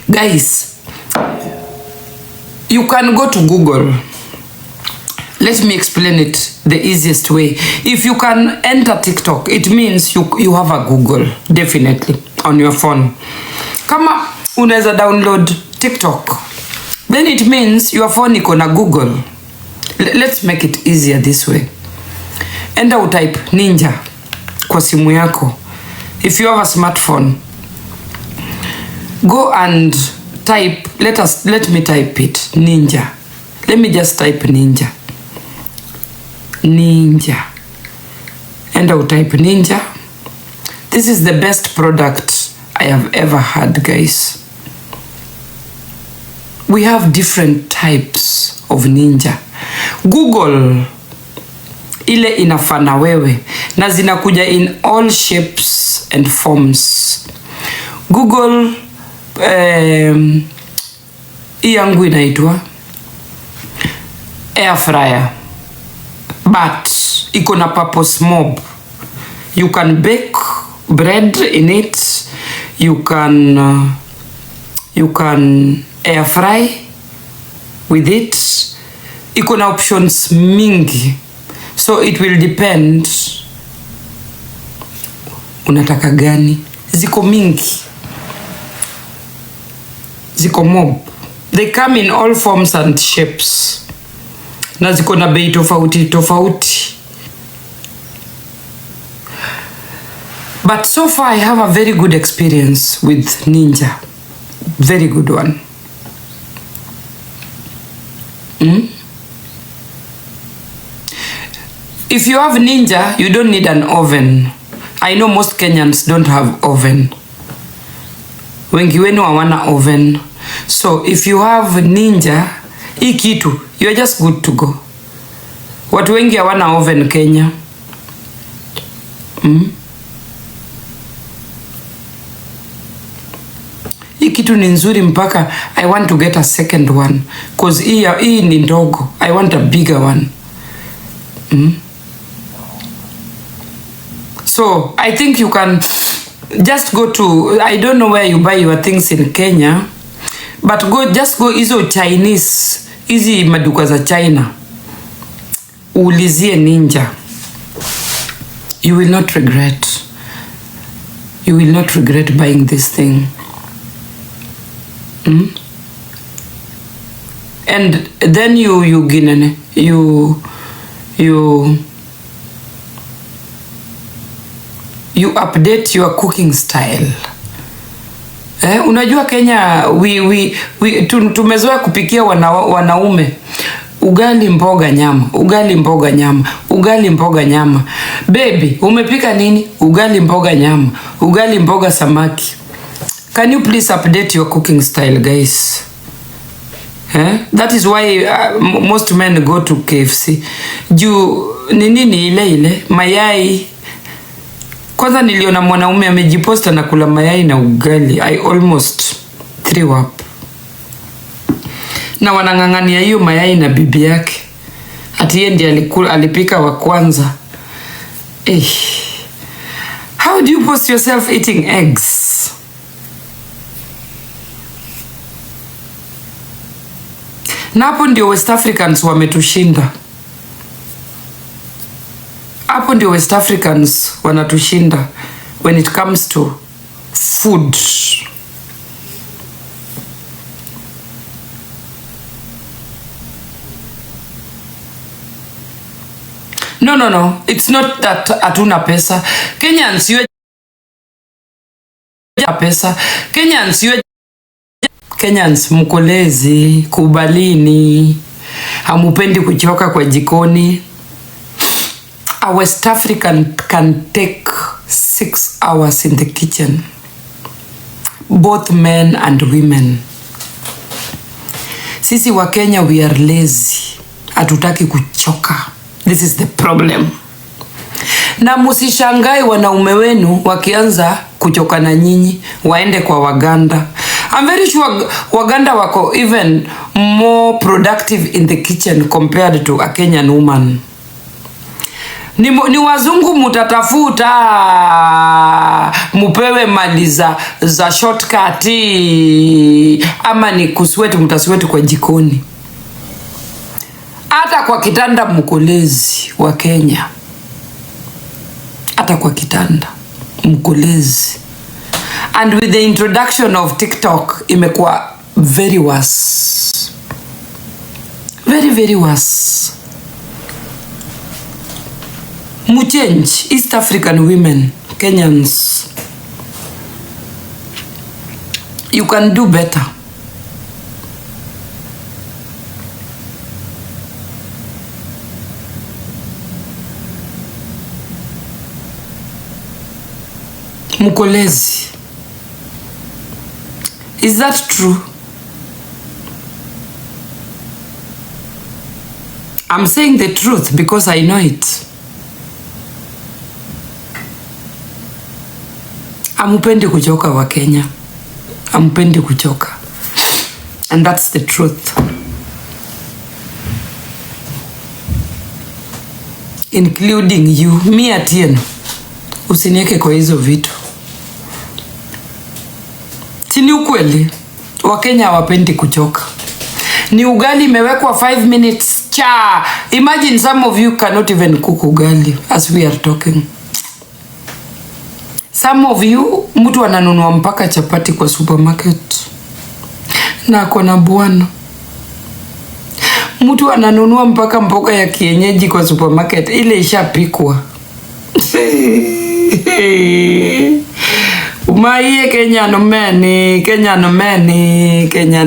[SPEAKER 1] Guys, you can go to Google. Let me explain it the easiest way. If you can enter TikTok, it means you have a Google, definitely, on your phone. Kama unaweza download TikTok, then it means your phone iko na Google. Let's make it easier this way. Enda utype ninja kwa simu yako. If you have a smartphone, go and type, let me type it, ninja. Let me just type ninja. Ninja. Enda utype ninja. This is the best product I have ever had, guys. We have different types of ninja. Google ile inafana wewe na zinakuja in all shapes and forms. Google hii yangu inaitwa air fryer, but iko na purpose mob. You can bake bread in it, you can air fry with it. Iko na options mingi, so it will depend unataka gani. Ziko mingi, ziko mob. They come in all forms and shapes, na ziko na bei tofauti tofauti. But so far I have a very good experience with ninja. Very good one. If you have ninja, you don't need an oven. I know most Kenyans don't have oven. Wengi wenu hawana oven. So if you have ninja, hii kitu, you are just good to go. Watu wengi hawana oven Kenya. Hii kitu ni nzuri mpaka I want to get a second one. Cause hii ni ndogo. I want a bigger one. So I think you can just go to, I don't know where you buy your things in Kenya, but just go hizo Chinese, hizi maduka za China, uulizie ninja. You will not regret. You will not regret buying this thing. And then you update your cooking style. Unajua Kenya tumezoea kupikia wanaume ugali mboga nyama, ugali mboga nyama, ugali mboga nyama. Baby, umepika nini? Ugali mboga nyama, ugali mboga samaki. Can you please update your cooking style, guys? That is why most men go to KFC. Juu nini ile mayai. Kwanza niliona mwanaume amejiposta na kula mayai na ugali. I almost threw up. Na wanang'ang'ania hiyo mayai na bibi yake. Ati yeye ndiye alipika wa kwanza. How do you post yourself eating eggs? Na hapo ndio West Africans wametushinda. Hapo hapo ndio West Africans wanatushinda when it comes to food. No. It's not that hatuna pesa. Kenyans, you pesa. Kenyans mkolezi, kubalini, hamupendi kuchoka kwa jikoni. A West African can take 6 hours in the kitchen. Both men and women. Sisi wa Kenya, we are lazy. Hatutaki kuchoka. This is the problem. Na musishangai wanaume wenu wakianza kuchoka na nyinyi, waende kwa Waganda. I'm very sure Waganda wako even more productive in the kitchen compared to a Kenyan woman. Ni wazungu mutatafuta, mupewe mali za shortcut, ama ni kuswetu, mutaswetu kwa jikoni. Hata kwa kitanda mkolezi wa Kenya. Hata kwa kitanda mkolezi. And with the introduction of TikTok, imekuwa very worse. Very, very worse. Muchange, East African women, Kenyans. You can do better. Mukolezi. Is that true? I'm saying the truth because I know it. Amupendi kuchoka wa Kenya. Amupendi kuchoka. And that's the truth. Including you. Me Atieno. Usinieke kwa hizo vitu. Sini ukweli. Wakenya hawapendi kuchoka. Ni ugali imewekwa 5 minutes. Cha. Imagine some of you cannot even cook ugali as we are talking. Some of you, mtu ananunua mpaka chapati kwa supermarket. Na akona bwana. Mtu ananunua mpaka mboga ya kienyeji kwa supermarket. Ile ishapikwa. Umaiye Kenyan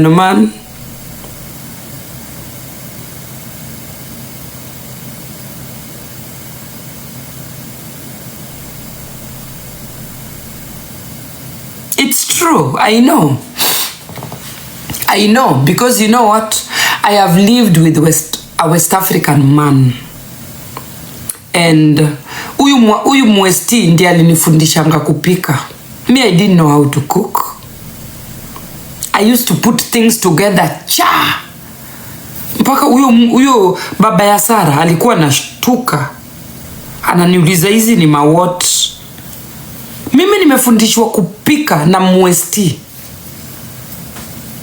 [SPEAKER 1] man. It's true, I know because you know what? I have lived with a West African man. And uyu mwesti ndiye alinifundishanga kupika. Me, I didn't know how to cook. I used to put things together. Mpaka uyu baba ya Sara alikuwa anashtuka. Ananiuliza hizi ni what? Mimi nimefundishwa kupika na mwesti.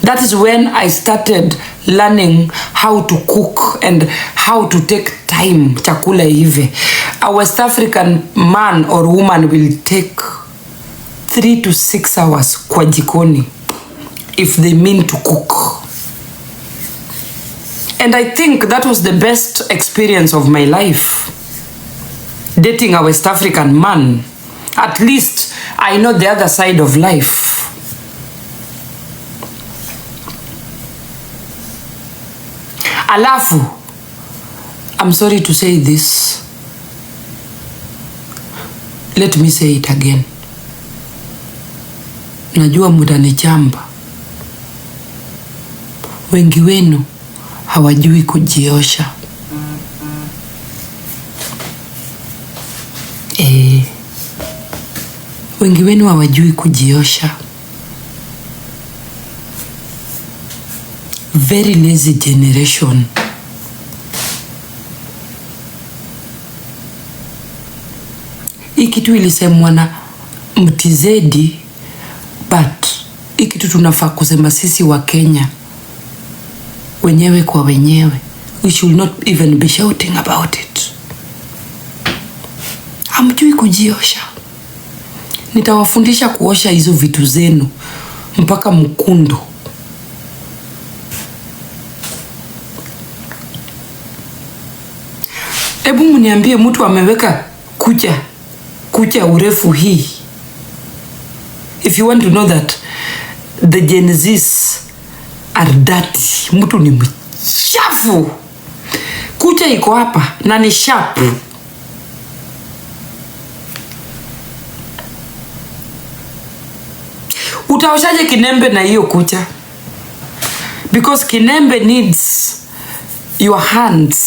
[SPEAKER 1] That is when I started learning how to cook and how to take time chakula hivi. A West African man or woman will take 3 to 6 hours kwa jikoni if they mean to cook. And I think that was the best experience of my life. Dating a West African man. At least I know the other side of life. Alafu, I'm sorry to say this. Let me say it again. Najua mutanichamba. Wengi wenu hawajui kujiosha. Wengi wenu hawajui kujiosha. Very lazy generation. Hii kitu ilisemwa na mtizedi, but hii kitu tunafaa kusema sisi wa Kenya wenyewe kwa wenyewe. We should not even be shouting about it. hamjui kujiosha. Nitawafundisha kuosha hizo vitu zenu mpaka mkundo. Hebu mniambie mtu ameweka kucha urefu hii. If you want to know that the Gen Zs are dirty, mtu ni mchafu. Kucha iko hapa na ni sharp. Utaoshaje kinembe na hiyo kucha? Because kinembe needs your hands.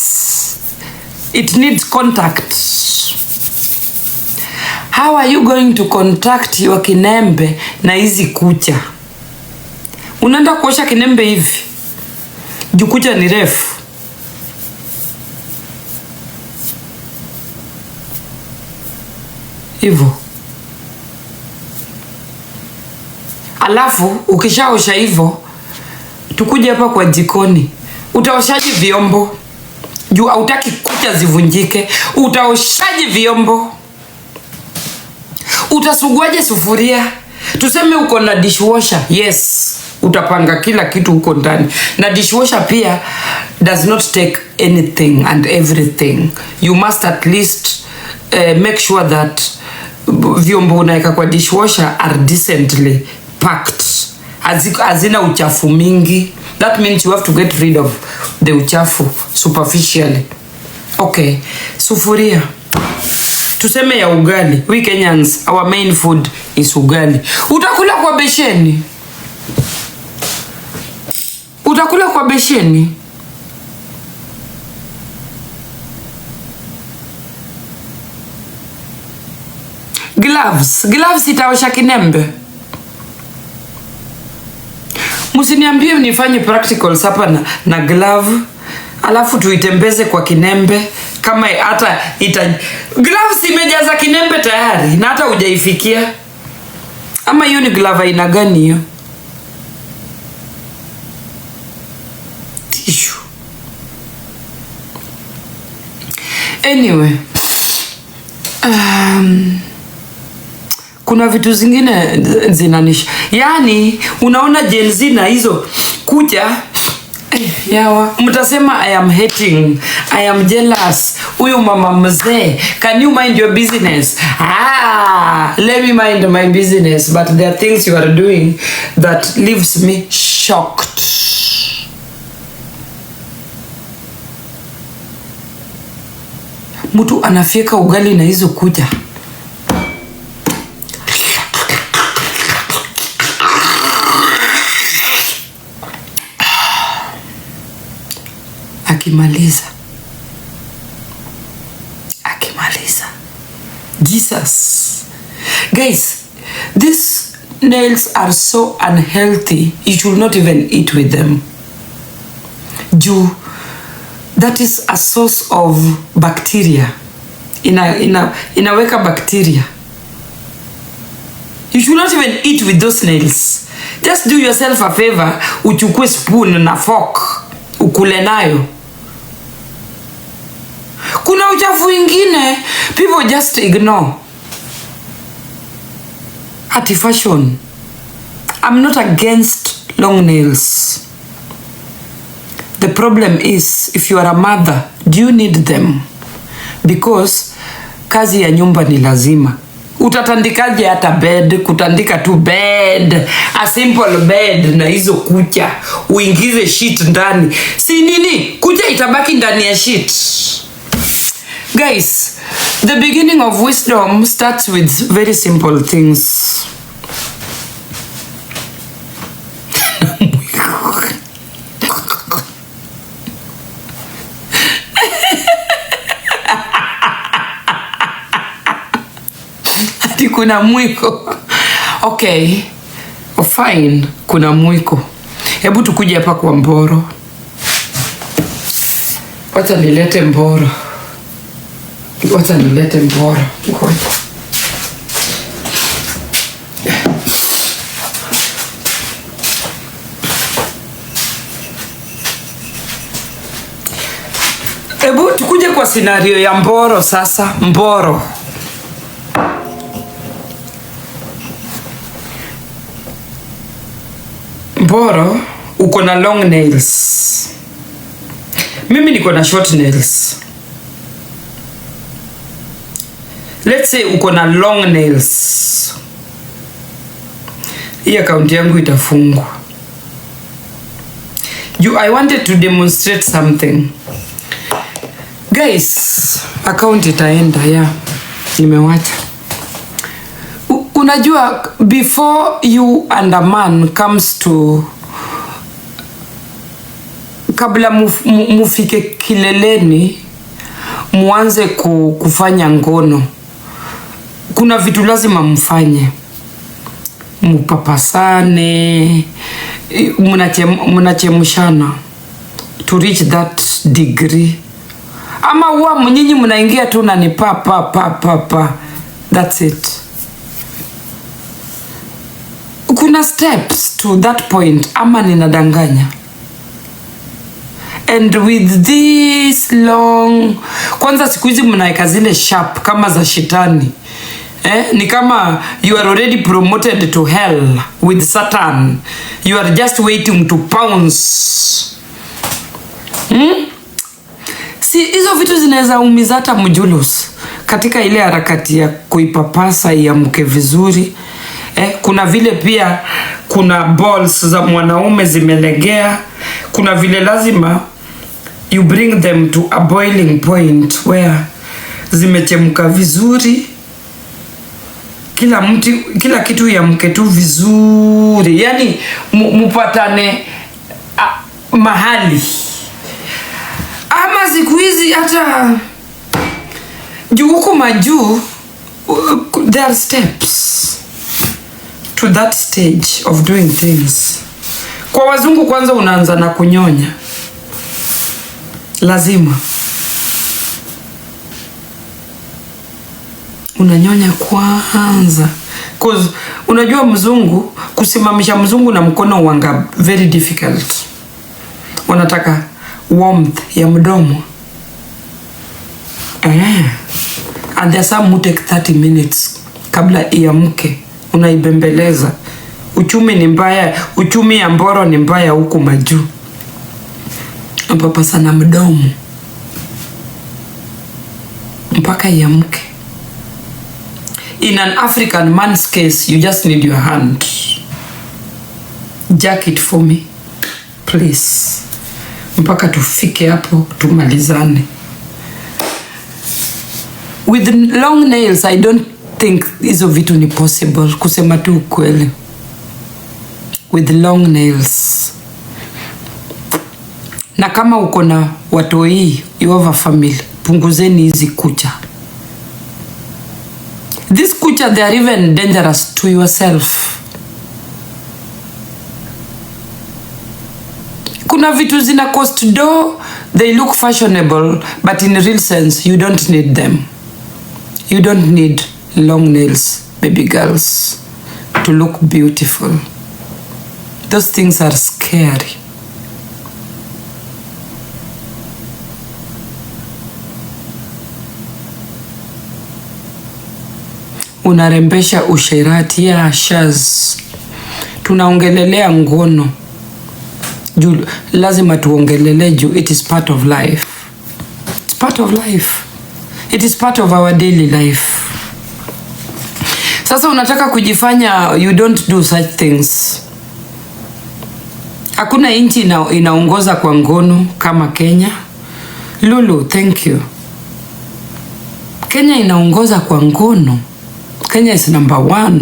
[SPEAKER 1] It needs contact. How are you going to contact your kinembe na hizi kucha? Unaenda kuosha kinembe hivi? Juu kucha ni refu. Hivyo. Alafu ukishaosha hivyo, tukuje hapa kwa jikoni. Utaoshaje vyombo? Juu hautaki kucha zivunjike. Utaoshaje vyombo? Utasuguaje sufuria? Tuseme uko na dishwasher. Yes, utapanga kila kitu huko ndani. Na dishwasher pia does not take anything and everything. You must at least make sure that vyombo unaweka kwa dishwasher are decently packed. Hazina uchafu mingi. That means you have to get rid of the uchafu superficially. Okay, sufuria. Tuseme ya ugali. We Kenyans, our main food is ugali. Utakula kwa besheni? Utakula kwa besheni? Gloves itaosha kinembe? Musiniambie nifanye practical hapa na glove, alafu tuitembeze kwa kinembe kama hata gloves imejaza kinembe tayari na hata hujaifikia. Ama hiyo ni glove aina gani hiyo? Tissue. Anyway, kuna vitu zingine zinanisha. Yani unaona Gen Z na hizo kucha yawa. Mtasema I am hating, I am jealous. Huyu mama mzee, can you mind your business? Let me mind my business. But there are things you are doing that leaves me shocked. Mtu anafyeka ugali na hizo kucha. Akimaliza. Jesus. Guys, these nails are so unhealthy. You should not even eat with them. That is a source of bacteria. Inaweka bacteria. You should not even eat with those nails. Just do yourself a favor, uchukue spoon na fork, ukule nayo. Kuna uchafu ingine, people just ignore. Hati fashion. I'm not against long nails. The problem is, if you are a mother, do you need them? Because kazi ya nyumba ni lazima. Utatandikaje hata bed? Kutandika tu bed, a simple bed na hizo kucha. Uingize sheet ndani. Si nini? Kucha itabaki ndani ya sheet. Guys, the beginning of wisdom starts with very simple things. Ati kuna mwiko. Okay, fine, kuna mwiko. Hebu tukuje hapa kwa mboro. Wacha nilete mboro. Hebu tukuje kwa scenario ya mboro sasa. Mboro. Mboro uko na long nails. Mimi niko na short nails. Let's say uko na long nails. Hii account yangu itafungwa. I wanted to demonstrate something. Guys, account itaenda, yeah. Nimewacha. Unajua, before you and a man comes to, kabla mufike kileleni, muanze kufanya ngono, kuna vitu lazima mfanye. Mupapasane, munachemushana to reach that degree. Ama huwa mnyinyi mnaingia tu na ni pa. That's it. Kuna steps to that point, ama ninadanganya? And with this long, kwanza siku hizi mnaeka zile sharp kama za shetani. Ni kama you are already promoted to hell with Satan. You are just waiting to pounce. Si hizo vitu zinaweza umiza hata mjulus katika ile harakati ya kuipapasa iamke vizuri. Kuna vile pia kuna balls za mwanaume zimelegea. Kuna vile lazima you bring them to a boiling point where zimechemka vizuri. Kila kitu iamke tu vizuri. Yani mupatane mahali. Ama siku hizi hata juu huko majuu, there are steps to that stage of doing things. Kwa wazungu kwanza unaanza na kunyonya. Lazima unanyonya kwanza. Cause unajua mzungu, kusimamisha mzungu na mkono wanga very difficult. Wanataka warmth ya mdomo. And there's some who take 30 minutes kabla iamke. Unaibembeleza. Uchumi ni mbaya. Uchumi ya Mboro ni mbaya huku majuu. Napapasa na mdomo mpaka iamke. In an African man's case, you just need your hand. Jack it for me, please. Mpaka tufike hapo tumalizane. With long nails, I don't think hizo vitu ni possible, kusema tu ukweli. With long nails. Na kama uko na watoi, you have a family, punguzeni hizi kucha. This kucha, they are even dangerous to yourself. Kuna vitu zina cost do, they look fashionable, but in real sense, you don't need them. You don't need long nails, baby girls, to look beautiful. Those things are scary. Unarembesha usherati ya shaz. Tunaongelelea ngono. Lazima tuongelele juu it is part of life. It's part of life. It is part of our daily life. Sasa unataka kujifanya you don't do such things. Hakuna nchi inaongoza kwa ngono kama Kenya. Lulu, thank you. Kenya inaongoza kwa ngono. Kenya is number 1.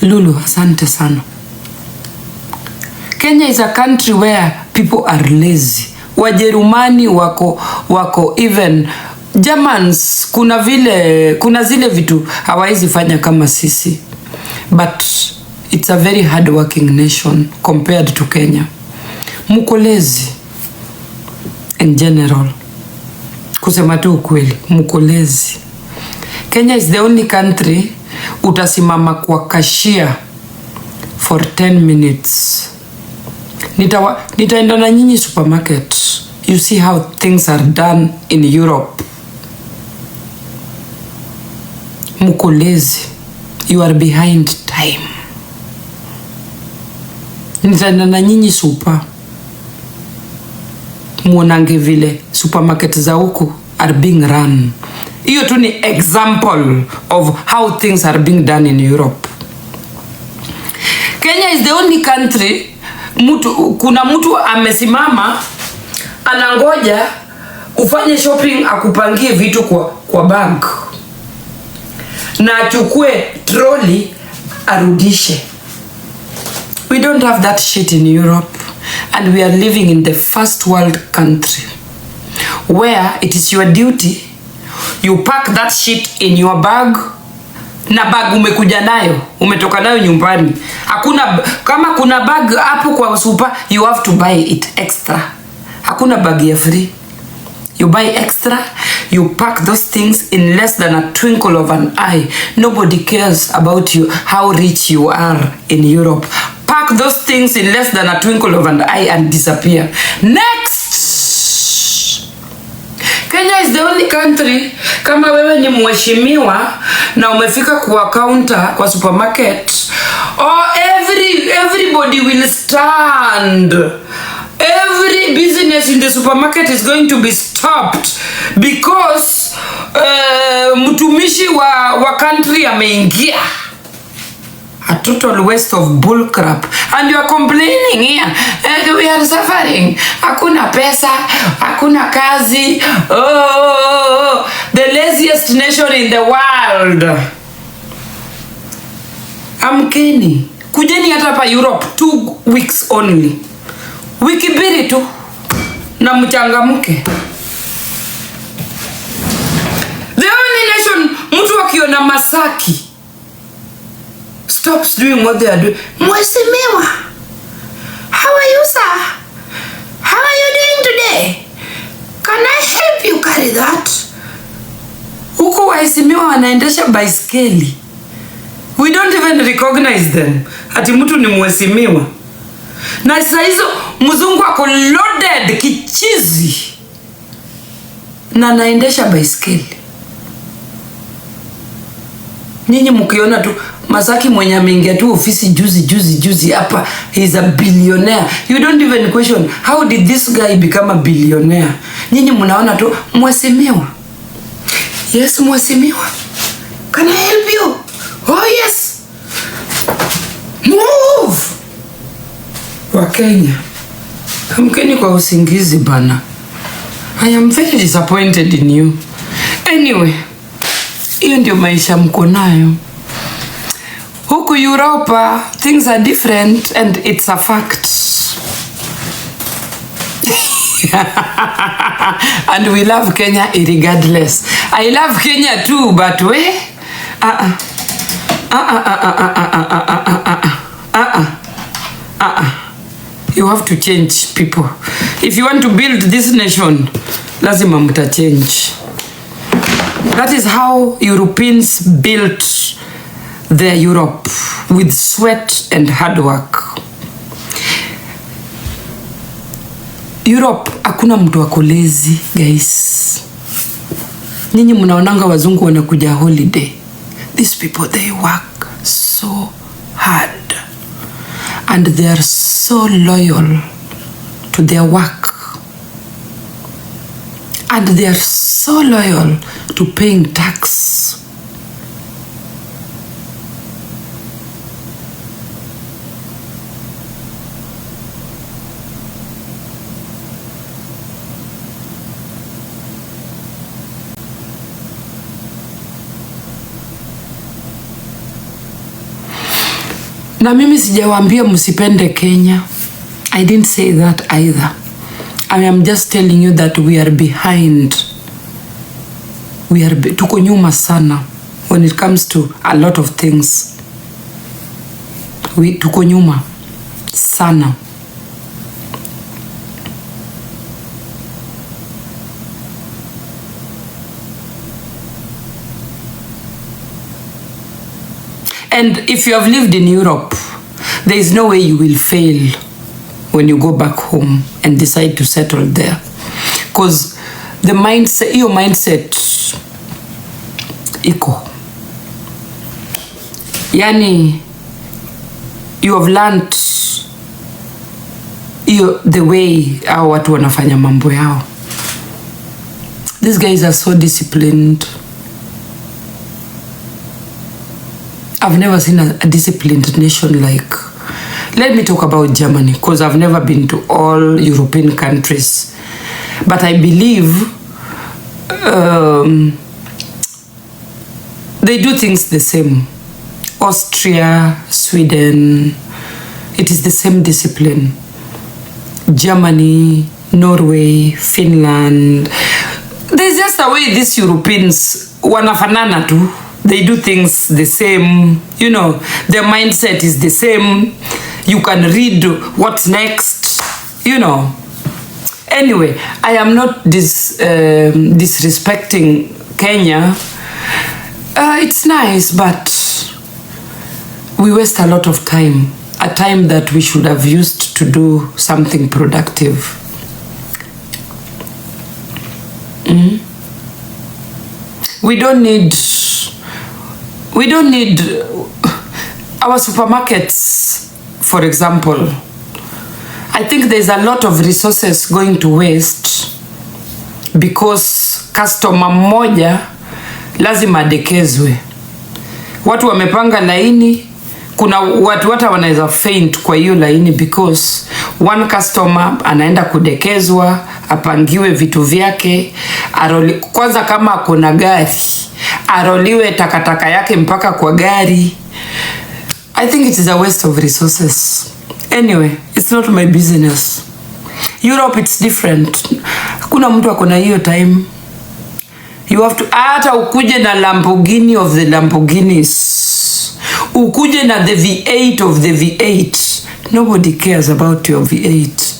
[SPEAKER 1] Lulu, asante sana. Kenya is a country where people are lazy. Wajerumani wako even Germans, kuna zile vitu hawaizi fanya kama sisi. But it's a very hard working nation compared to Kenya. Muko lazy in general. Kusema tu ukweli, muko lazy. Kenya is the only country utasimama kwa cashier for 10 minutes. Nitaenda na nyinyi supermarket. You see how things are done in Europe. Muko lazy. You are behind time. nitaenda na nyinyi super, muonange vile supermarket za huku are being run. Hiyo tu ni example of how things are being done in Europe. Kenya is the only country kuna mtu amesimama anangoja ufanye shopping akupangie vitu kwa bank na achukue trolley arudishe. We don't have that shit in Europe, and we are living in the first world country where it is your duty, you pack that shit in your bag, na bag umekuja nayo, umetoka nayo nyumbani. Hakuna, kama kuna bag hapo kwa super, you have to buy it extra. Hakuna bag ya free. You buy extra, you pack those things in less than a twinkle of an eye. Nobody cares about you, how rich you are in Europe. Pack those things in less than a twinkle of an eye and disappear. Next! Kenya is the only country, kama wewe ni mheshimiwa na umefika kwa counter kwa supermarket, everybody will stand. Every business in the supermarket is going to be stopped because mtumishi wa country ameingia. A total waste of bull crap. And you are complaining here. We are suffering. Hakuna pesa, hakuna kazi. Oh, the laziest nation in the world. Amkeni. Kujeni hata hapa Europe 2 weeks only. Wiki mbili tu na mchangamke. The only nation mtu akiona Masaki stops doing what they are doing. Mheshimiwa, how are you, sir? How are you doing today? Can I help you carry that? Huko waheshimiwa wanaendesha baiskeli. We don't even recognize them. Ati mtu ni mheshimiwa. Na saa hizo mzungu ako loaded kichizi na anaendesha baiskeli. Nyinyi mkiona tu Masaki mwenye ameingia tu ofisi juzi hapa, he is a billionaire. You don't even question how did this guy become a billionaire. Nyinyi mnaona tu mheshimiwa. Yes, mheshimiwa. Can I help you? Oh yes. Move. Wa Kenya, amkeni kwa usingizi bana. I am very disappointed in you. Anyway, hiyo ndio maisha mko nayo. Huku Europa, things are different and it's a fact. And we love Kenya regardless. I love Kenya too, but you have to change, people. If you want to build this nation, lazima mta change. That is how Europeans built their Europe, with sweat and hard work. Europe, hakuna mtu wako lazy, guys. Nyinyi mnaonanga wazungu wanakuja holiday. These people, they work so hard. And they are so loyal to their work. And they are so loyal to paying tax. Na mimi sijawaambia msipende Kenya. I didn't say that either. I am just telling you that we are behind. Tuko nyuma sana when it comes to a lot of things. Tuko nyuma sana. And if you have lived in Europe, there is no way you will fail when you go back home and decide to settle there. Because the mindset, your mindset, iko. Yani, you have learned the way hao watu wanafanya mambo yao. These guys are so disciplined. I've never seen a disciplined nation like. Let me talk about Germany, because I've never been to all European countries. But I believe they do things the same. Austria, Sweden, it is the same discipline. Germany, Norway, Finland. There's just a way these Europeans wanafanana tu. They do things the same. You know, their mindset is the same. You can read what's next. You know. Anyway, I am not disrespecting Kenya. It's nice, but we waste a lot of time. A time that we should have used to do something productive. We don't need our supermarkets, for example. I think there's a lot of resources going to waste because customer mmoja lazima adekezwe. Watu wamepanga laini, kuna watu hata wanaweza faint kwa hiyo laini because one customer anaenda kudekezwa, apangiwe vitu vyake, kwanza kama kuna gari, aroliwe takataka yake mpaka kwa gari. I think it is a waste of resources. Anyway, it's not my business. Europe, it's different. Kuna mtu akona hiyo time. You have to, hata ukuje na Lamborghini of the Lamborghinis, ukuje na the V8 of the V8, nobody cares about your V8.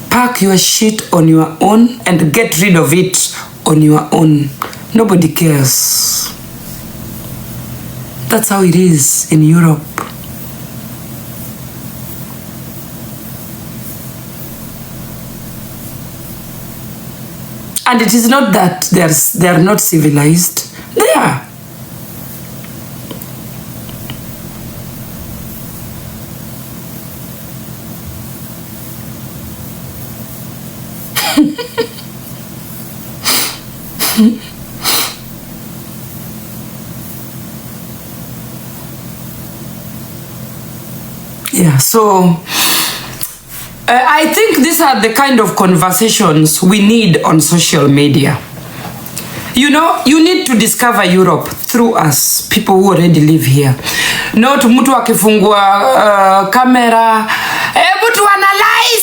[SPEAKER 1] Pack your shit on your own and get rid of it on your own. Nobody cares. That's how it is in Europe. And it is not that they are not civilized. They are. Yeah, so I think these are the kind of conversations we need on social media. You know, you need to discover Europe through us, people who already live here. Not mtu akifungua kamera, mtu analyze.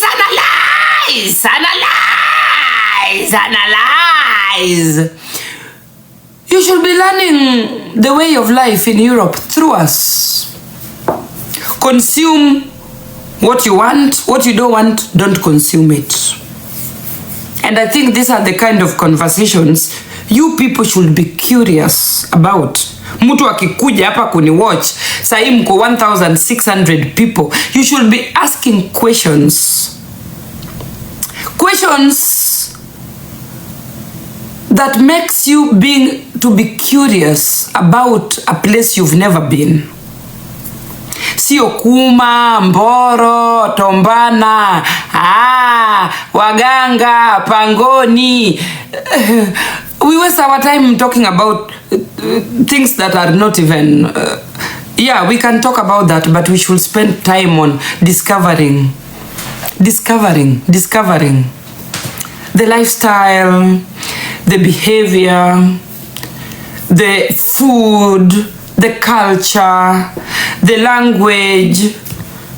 [SPEAKER 1] You should be learning the way of life in Europe through us. Consume what you want, what you don't want, don't consume it. And I think these are the kind of conversations you people should be curious about. Mtu akikuja hapa kuni watch, sahi mko 1,600 people, you should be asking questions. Questions that makes you to be curious about a place you've never been. Sio Kuma, Mboro, Tombana, Waganga, Pangoni. We waste our time talking about things that are not even... yeah, we can talk about that, but we should spend time on discovering the lifestyle, the behavior, the food, the culture, the language,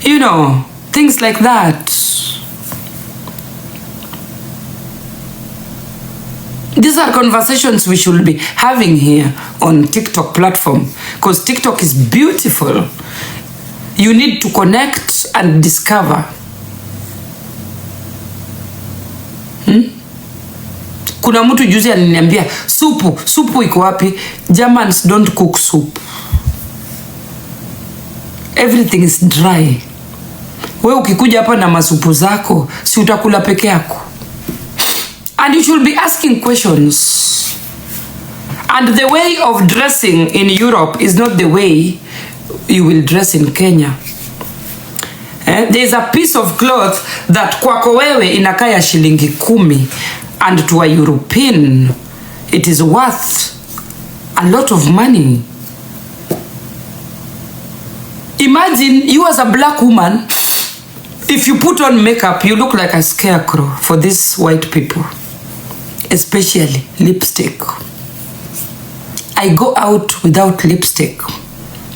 [SPEAKER 1] you know, things like that. These are conversations we should be having here on TikTok platform, because TikTok is beautiful. You need to connect and discover. Kuna mtu juzi aliniambia supu iko wapi? Germans don't cook soup. Everything is dry. Wewe ukikuja hapa na masupu zako, si utakula peke yako? And you should be asking questions. And the way of dressing in Europe is not the way you will dress in Kenya. There's a piece of cloth that kwako wewe inakaya shilingi 10, and to a European it is worth a lot of money. Imagine you as a black woman, if you put on makeup, you look like a scarecrow for these white people, especially lipstick. I go out without lipstick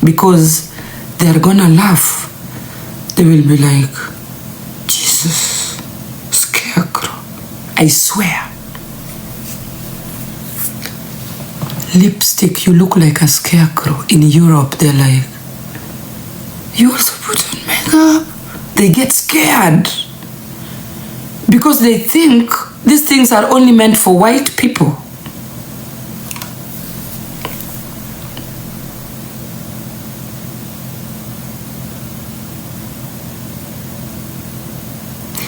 [SPEAKER 1] because they're gonna laugh. They will be like, Jesus, scarecrow. I swear. Lipstick, you look like a scarecrow. In Europe, they're like, you also put on makeup? They get scared because they think these things are only meant for white people.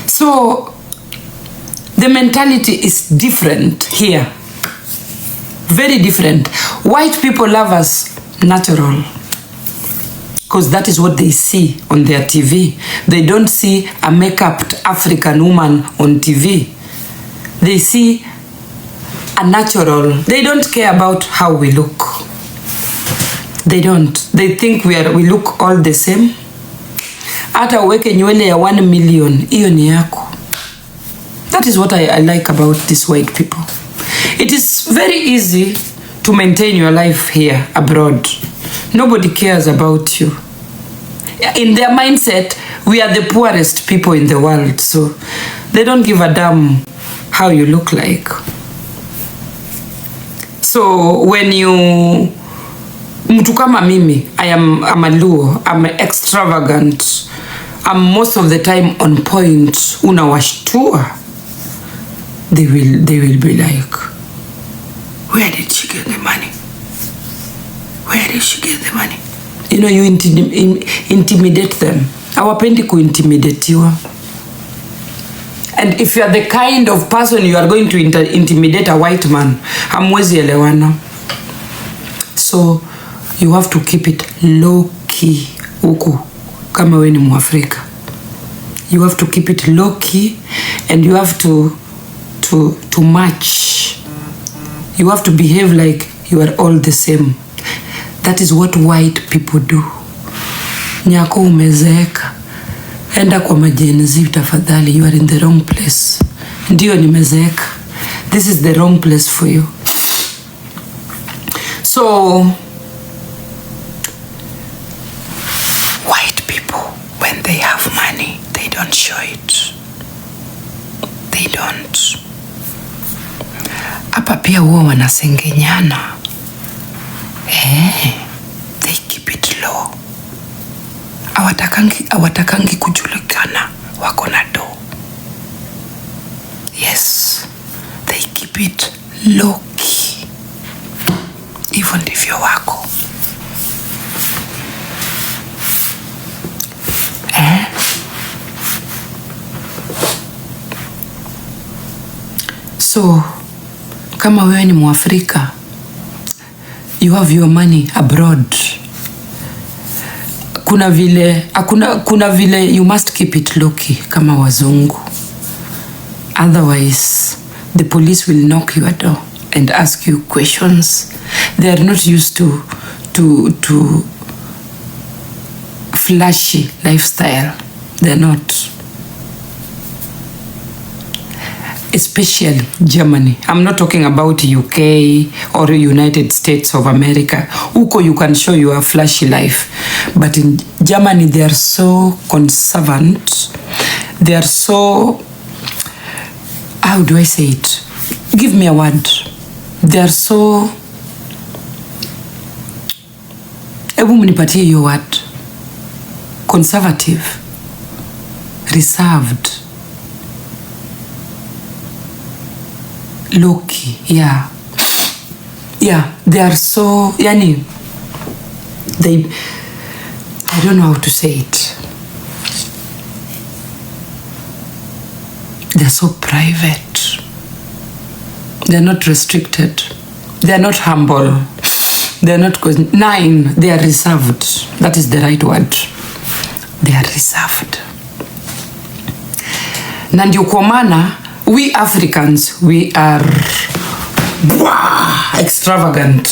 [SPEAKER 1] So the mentality is different here. Very different. White people love us natural because that is what they see on their TV. They don't see a make-upped African woman on TV. They see a natural. They don't care about how we look. They don't. They think we look all the same. Hata uweke nywele ya 1 million, hiyo ni yako. That is what I like about these white people. It is very easy to maintain your life here abroad. Nobody cares about you. In their mindset, we are the poorest people in the world, so they don't give a damn how you look like. So when you mtu kama mimi, I'm a Luo, I'm extravagant, I'm most of the time on point, unawashtua. They will be like, where did she get the money? Where did she get the money? You know, you intimidate them. Hawapendi kuintimidatiwa. And if you are the kind of person you are going to intimidate a white man, hamwezi elewana. So you have to keep it low key huku kama we ni Mwafrika. You have to keep it low key and you have to match. You have to behave like you are all the same. That is what white people do. Nyako umezeeka. Enda kwa majenzi tafadhali. You are in the wrong place. Ndio nimezeeka. This is the wrong place for you. So, white people, when they have money, they don't show it. They don't. Hapa pia huwa wanasengenyana. They keep it low. Awatakangi kujulikana wako na do. Yes, they keep it low key. Hivyo ndivyo wako. So kama wewe ni Mwafrika, you have your money abroad. Kuna vile you must keep it low key kama wazungu. Otherwise, the police will knock your door and ask you questions. They are not used to flashy lifestyle. They're not. Especially Germany. I'm not talking about UK or United States of America. Uko you can show your flashy life. But in Germany, they are so conservative. They are so, how do I say it? Give me a word. They are so, ebu mnipatie hiyo word. Conservative. Reserved. Low-key, yeah. Yeah, they are so, I don't know how to say it. They're so private. They're not restricted. They're not humble. They're not, they are reserved. That is the right word. They are reserved. Na ndio kwa maana we Africans, we are extravagant.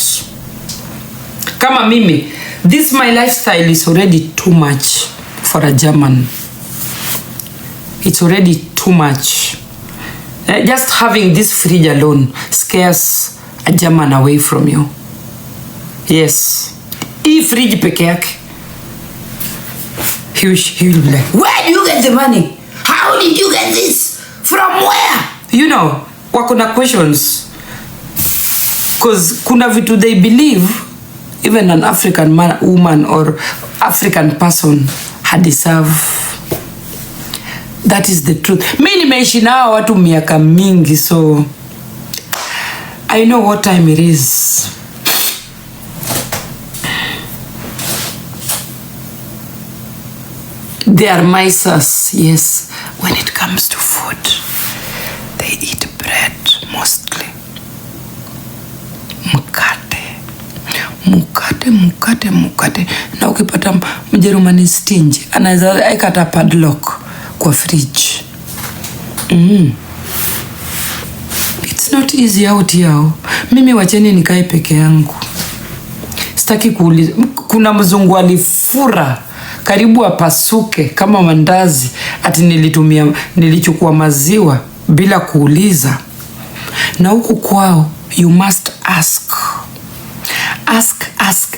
[SPEAKER 1] Kama mimi, this my lifestyle is already too much for a German. It's already too much. Just having this fridge alone scares a German away from you. Yes. Hii fridge peke yake. He will be like, where do you get the money? How did you get this? From where? You know, wako na questions. Because kuna vitu they believe even an African man, woman or African person had deserve. That is the truth. Mimi nimeishi nao watu miaka mingi, so I know what time it is. They are misers, yes. When it comes to food, they eat bread mostly. Mkate. Na ukipata Mjerumani stingy, anaweza aikata padlock kwa fridge. It's not easy out yao. Mimi wacheni nikae peke yangu. Sitaki kuuliza. Kuna mzungu alifura karibu apasuke kama mandazi ati nilichukua maziwa bila kuuliza. Na huku kwao you must ask.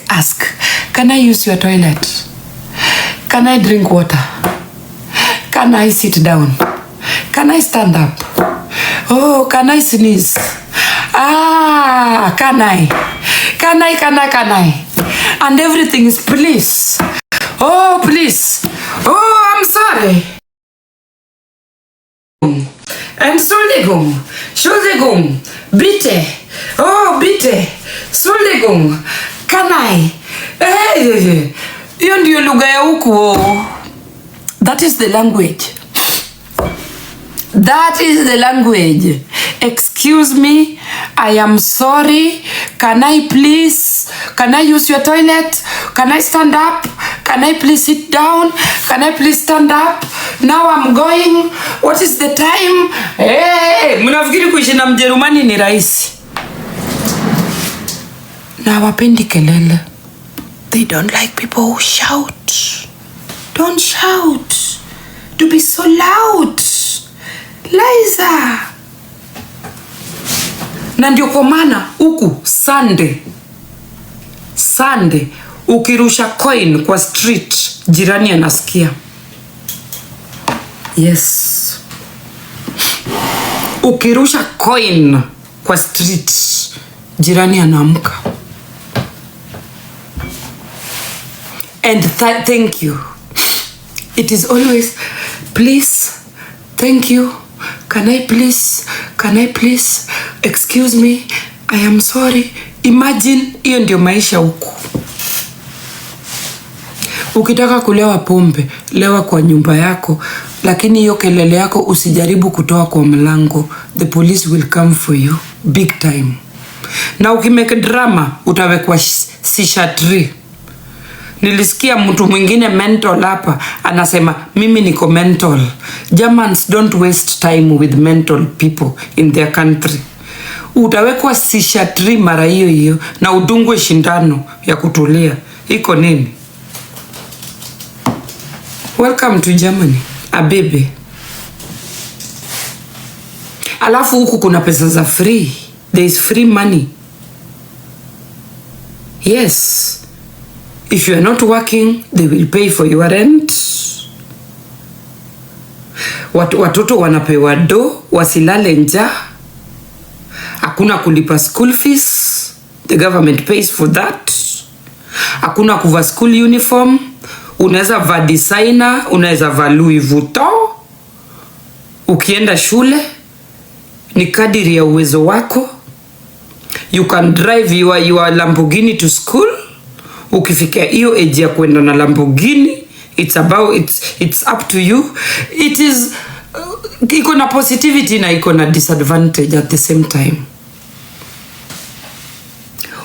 [SPEAKER 1] Ask. Can I use your toilet? Can I drink water? Can I sit down? Can I stand up? Oh, can I sneeze? Can I? And everything is please. Oh, please. Oh, I'm sorry. Entschuldigung. Bitte. Oh, bitte. Entschuldigung. Can I? Hiyo ndio lugha ya huku. That is the language. Excuse me. I am sorry. Can I please? Can I use your toilet? Can I stand up? Can I please sit down? Can I please stand up? Now I'm going. What is the time? Hey, mnafikiri kuishi na Mjerumani ni rahisi? Na wapendi kelele. They don't like people who shout. Don't shout. To be so loud. Liza. Na ndio kwa maana huku Sunday ukirusha coin kwa street jirani anasikia. Yes. Ukirusha coin kwa street jirani anaamka. And thank you. It is always please, thank you, can I please, excuse me, I am sorry. Imagine hiyo ndio maisha huku. Ukitaka kulewa pombe, lewa kwa nyumba yako, lakini hiyo kelele yako usijaribu kutoa kwa mlango. The police will come for you big time. Na ukimeke drama utawekwa sishatri. Nilisikia mtu mwingine mental hapa anasema mimi niko mental. Germans don't waste time with mental people in their country. Utawekwa sishatri mara hiyo na udungwe shindano ya kutulia. Iko nini? Welcome to Germany, abebe. Alafu huku kuna pesa za free. There is free money. Yes. If you are not working, they will pay for your rent. Watoto wanapewa do, wasilale njaa. Hakuna kulipa school fees. The government pays for that. Hakuna kuvaa school uniform. Unaweza vaa designer, unaweza vaa Louis Vuitton. Ukienda shule ni kadiri ya uwezo wako. You can drive your Lamborghini to school. Ukifika hiyo age ya kwenda na Lamborghini, it's up to you. It is iko na positivity na iko na disadvantage at the same time.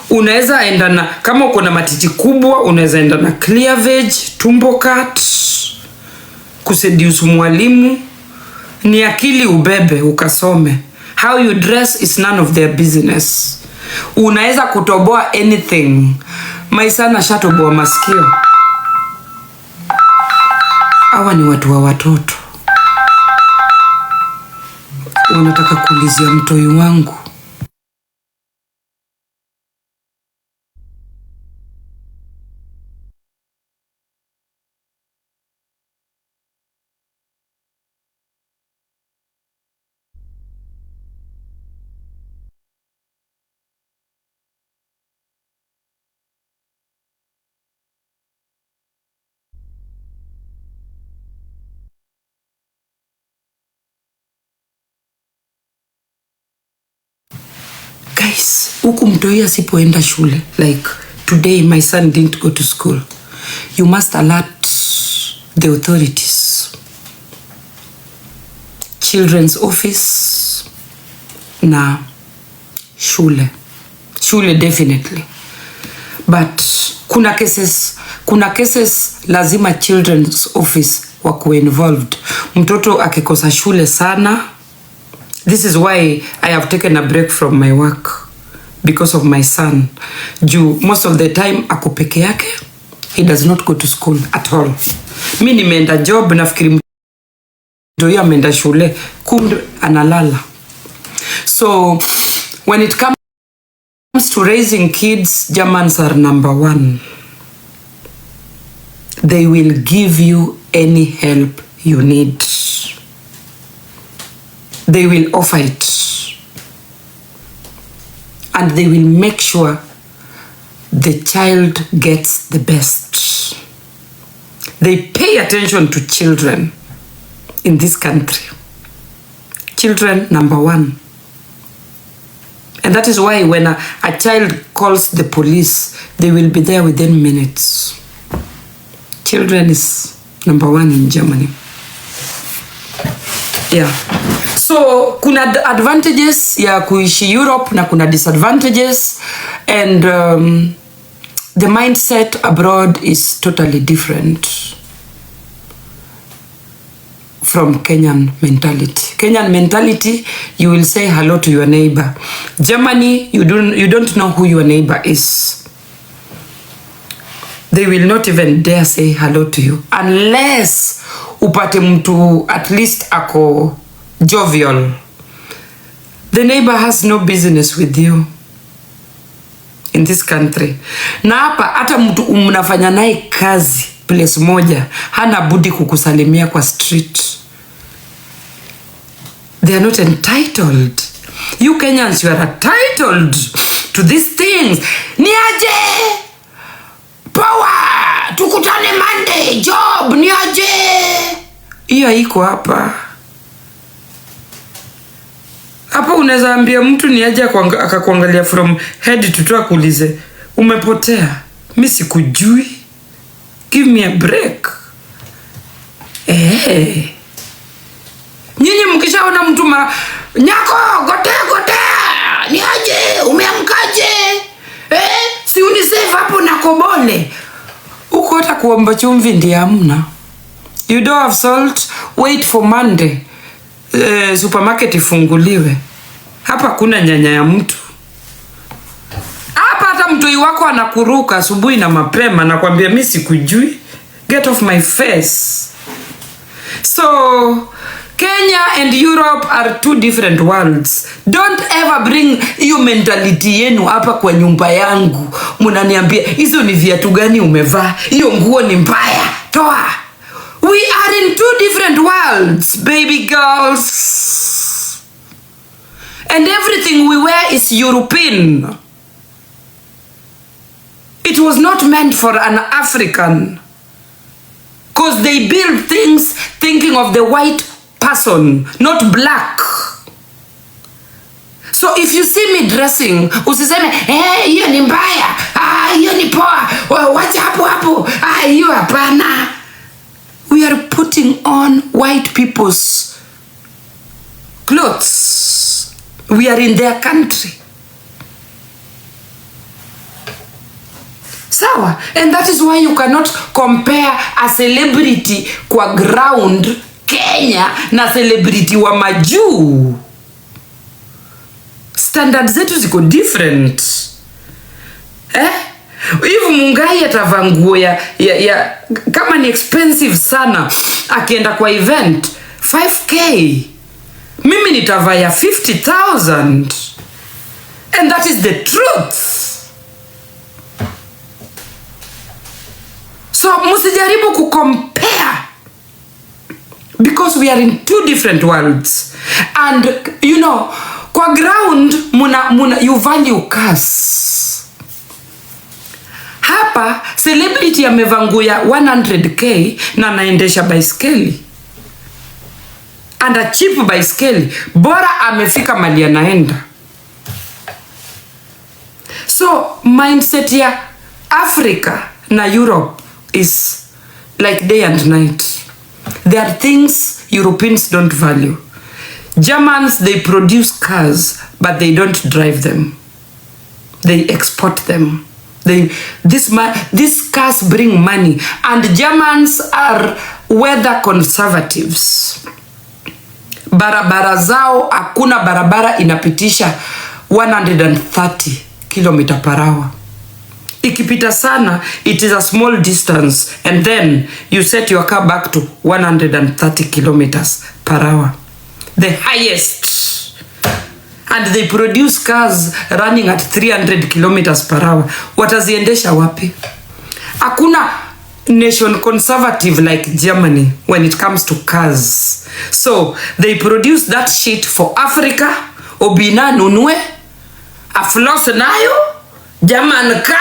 [SPEAKER 1] Unaweza enda na, kama uko na matiti kubwa, unaweza enda na cleavage, tumbo cut, kuseduce mwalimu, Ni akili ubebe ukasome. How you dress is none of their business. Unaweza kutoboa anything. Maisana shatoboa masikio. Hawa ni watu wa watoto. Wanataka kuulizia mtoi wangu. Guys, huku mtoi asipoenda shule, like today my son didn't go to school, you must alert the authorities, children's office na shule definitely, but kuna cases lazima children's office wako involved. Mtoto akikosa shule sana. This is why I have taken a break from my work because of my son. Most of the time ako peke yake. He does not go to school at all. Mi nimeenda job, nafikiri mtoi ameenda shule, kumbe analala. So when it comes to raising kids, Germans are number one. They will give you any help you need. They will offer it. And they will make sure the child gets the best. They pay attention to children in this country. Children, number one. And that is why when a child calls the police, they will be there within minutes. Children is number one in Germany. Yeah. So kuna advantages ya kuishi Europe na kuna disadvantages, and the mindset abroad is totally different from Kenyan mentality. Kenyan mentality, you will say hello to your neighbor. Germany, you don't know who your neighbor is. They will not even dare say hello to you unless upate mtu at least ako jovial. The neighbor has no business with you in this country. Na hapa hata mtu mnafanya naye kazi place moja hana budi kukusalimia kwa street. They are not entitled. You Kenyans, you are entitled to these things. Niaje power, tukutane Monday, job, niaje. Hiyo iko hapa. Hapa unaweza ambia mtu niaje akakuangalia from head to toe akuulize umepotea. Mimi sikujui. Give me a break. Nyinyi mkishaona mtu Nyako, gote. Niaje, umeamkaje? Si unisave hapo na kobole. Uko hata kuomba chumvi ndiye hamna. You don't have salt, wait for Monday. Supermarket ifunguliwe. Hapa kuna nyanya ya mtu. Hapa hata mtoi wako anakuruka asubuhi na mapema na kwambia mimi sikujui. Get off my face. So Kenya and Europe are two different worlds. Don't ever bring hiyo mentality yenu hapa kwa nyumba yangu. Mnaniambia hizo ni viatu gani umevaa? Hiyo nguo ni mbaya. Toa. We are in two different worlds, baby girls. And everything we wear is European. It was not meant for an African. Because they build things thinking of the white person, not black. So if you see me dressing, usiseme, hiyo ni mbaya, hiyo ni poa, wacha hapo, hiyo hapana. We are putting on white people's clothes. We are in their country. Sawa? And that is why you cannot compare a celebrity kwa ground Kenya na celebrity wa majuu. Standards zetu ziko different. If Mungai atavaa nguo ya kama ni expensive sana akienda kwa event 5k, mimi nitavaa ya 50,000. And that is the truth. So musijaribu kucompare, because we are in two different worlds. And you know, kwa ground you value cars. Hapa celebrity amevaa nguo ya 100k na anaendesha baiskeli, and a cheap baiskeli, bora amefika mali anaenda. So mindset ya Africa na Europe is like day and night. There are things Europeans don't value. Germans, they produce cars, but they don't drive them. They export them. These cars bring money, and Germans are weather conservatives. Barabara zao, hakuna barabara inapitisha 130 km/h. Ikipita sana, it is a small distance, and then you set your car back to 130 km/h. The highest. And they produce cars running at 300 km/h. Wataziendesha wapi? Hakuna nation conservative like Germany when it comes to cars. So they produce that shit for Africa. Obina nunue, aflos nayo, German car.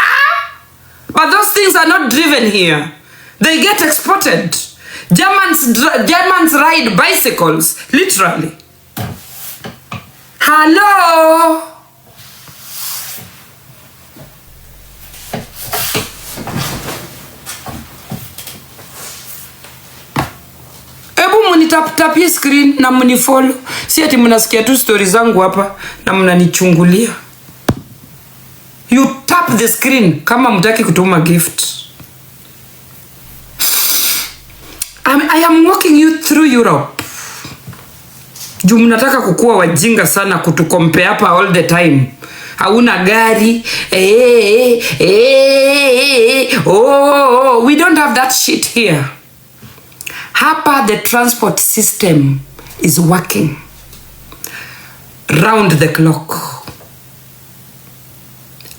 [SPEAKER 1] But those things are not driven here. They get exported. Germans ride bicycles, literally. Hello? Ebu munitapie screen na munifollow. Si ati munasikia tu stories zangu hapa na munanichungulia. You tap the screen kama mtaki kutuma gift. I am walking you through Europe. Juu mnataka kukua wajinga sana kutukompea hapa all the time. Hauna gari. We don't have that shit here. Hapa the transport system is working round the clock.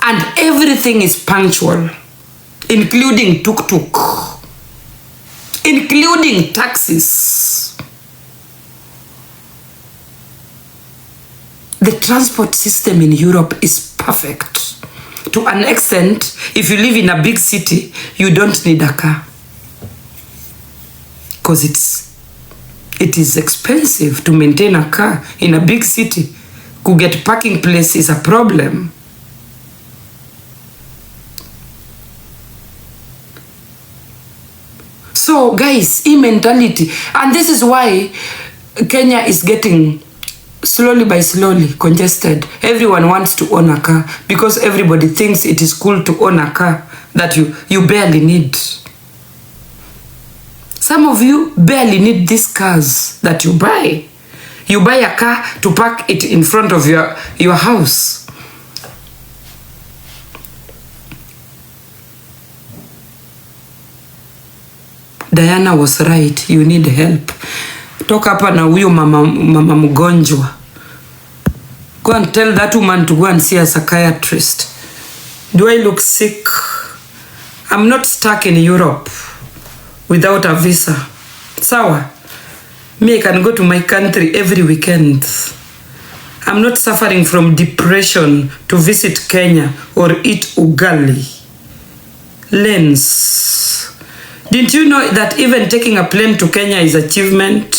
[SPEAKER 1] And everything is punctual, including tuk-tuk, including taxis. The transport system in Europe is perfect. To an extent, if you live in a big city, you don't need a car. Because it is expensive to maintain a car in a big city. To get parking place is a problem. So guys, mentality, and this is why Kenya is getting slowly by slowly congested. Everyone wants to own a car because everybody thinks it is cool to own a car that you barely need. Some of you barely need these cars that you buy. You buy a car to park it in front of your house. Diana was right. You need help. Toka hapa na huyo mama mgonjwa. Go and tell that woman to go and see a psychiatrist. Do I look sick? I'm not stuck in Europe without a visa. Sawa? Me, I can go to my country every weekend. I'm not suffering from depression to visit Kenya or eat ugali. Lens. Didn't you know that even taking a plane to Kenya is achievement?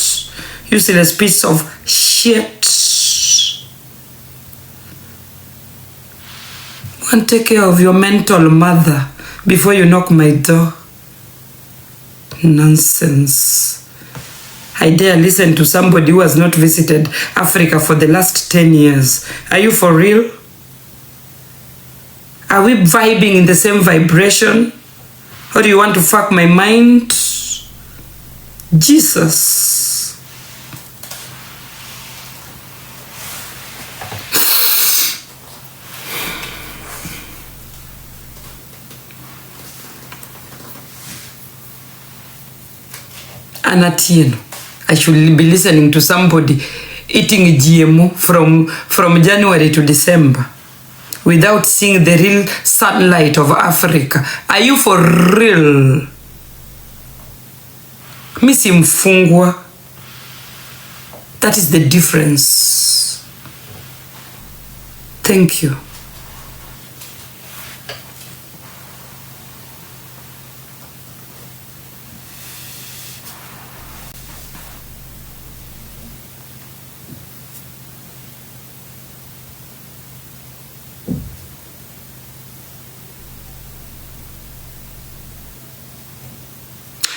[SPEAKER 1] Useless piece of shit. Go and take care of your mental mother before you knock my door. Nonsense. I dare listen to somebody who has not visited Africa for the last 10 years. Are you for real? Are we vibing in the same vibration? Or do you want to fuck my mind? Jesus. Anatieno. I should be listening to somebody eating GMO from January to December without seeing the real sunlight of Africa. Are you for real? Misi mfungwa. That is the difference. Thank you.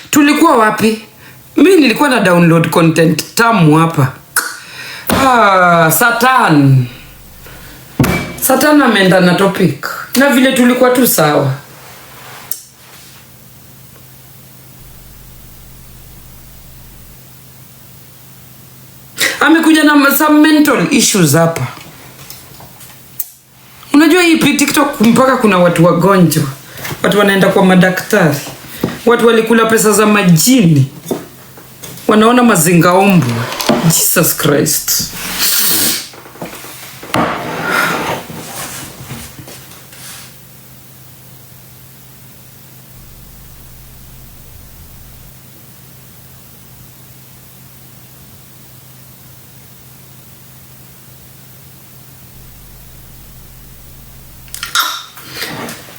[SPEAKER 1] Tulikuwa wapi? Mimi nilikuwa na download content tamu hapa. Satan ameenda na topic. Na vile tulikuwa tu sawa. Amekuja na some mental issues hapa. Unajua hii TikTok mpaka kuna watu wagonjwa. Watu wanaenda kwa madaktari. Watu walikula pesa za majini. Wanaona mazingaombo. Jesus Christ.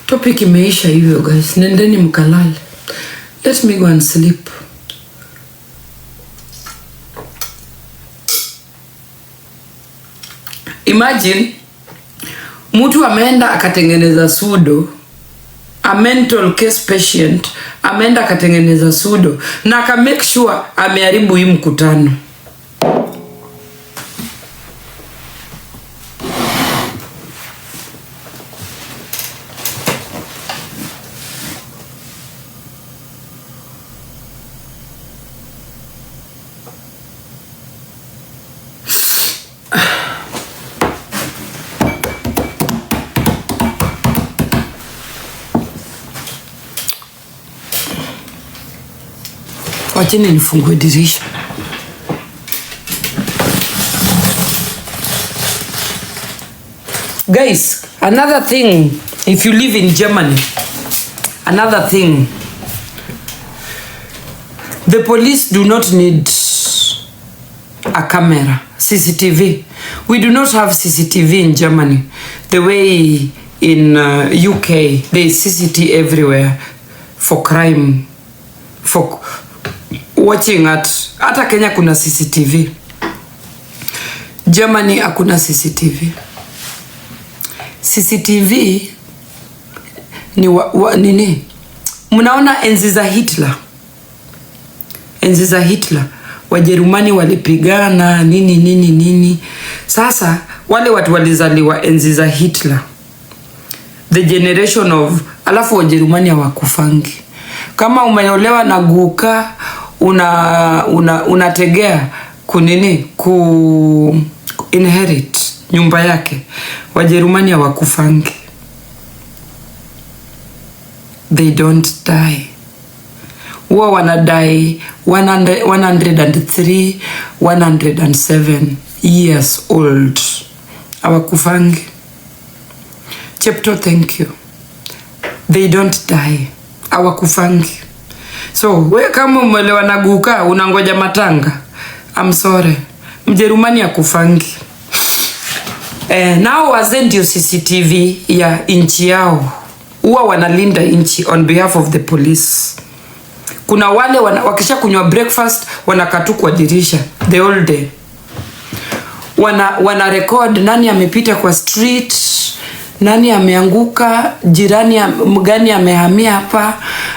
[SPEAKER 1] Topic imeisha hivyo guys. Nendeni mkalale. Let me go and sleep. Imagine mtu ameenda akatengeneza sudo, a mental case patient ameenda akatengeneza sudo na aka make sure ameharibu hii mkutano. Wacheni nifungue dirisha. Guys, another thing, if you live in Germany, another thing, the police do not need a camera, CCTV. We do not have CCTV in Germany. The way in UK, there is CCTV everywhere for crime, for watching hata Kenya kuna CCTV. Germany hakuna CCTV. CCTV ni nini? Mnaona enzi za Hitler. Enzi za Hitler Wajerumani walipigana nini. Sasa wale watu walizaliwa enzi za Hitler. The generation of alafu Wajerumani hawakufangi. Kama umeolewa na guka unategea kunini ku inherit nyumba yake. Wajerumani hawakufangi. They don't die. Huwa wanadai 103, 107 years old. Hawakufangi. Chepto, thank you. They don't die. Hawakufangi. So, we kama umelewa na guka unangoja matanga. I'm sorry. Mjerumani hakufangi. Nao wazee ndio CCTV ya inchi yao. Huwa wanalinda inchi on behalf of the police. Kuna wale wakisha kunywa breakfast wanakatu kwa dirisha the whole day. Wana record nani amepita kwa street, nani ameanguka, jirani mgani amehamia hapa,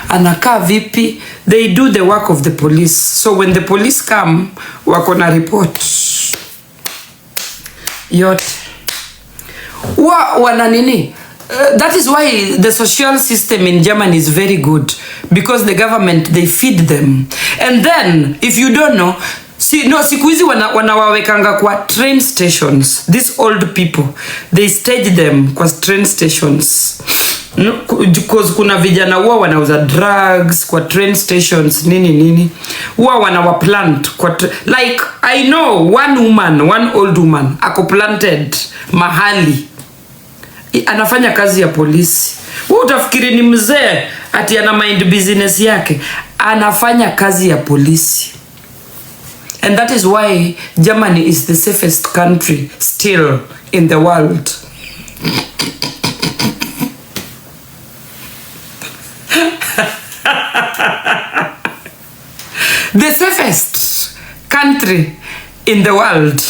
[SPEAKER 1] anakaa vipi. They do the work of the police. So when the police come, wako na report yote. Wana nini? That is why the social system in Germany is very good, because the government, they feed them. And then if you don't know, siku hizi wanawawekanga kwa train stations. These old people, they stage them kwa train stations. Because kuna vijana huwa wanauza drugs kwa train stations nini huwa wanawa plant kwa like I know one old woman ako planted mahali anafanya kazi ya polisi. Wewe utafikiri ni mzee ati ana mind business yake, anafanya kazi ya polisi. And that is why Germany is the safest country still in the world. The safest country in the world.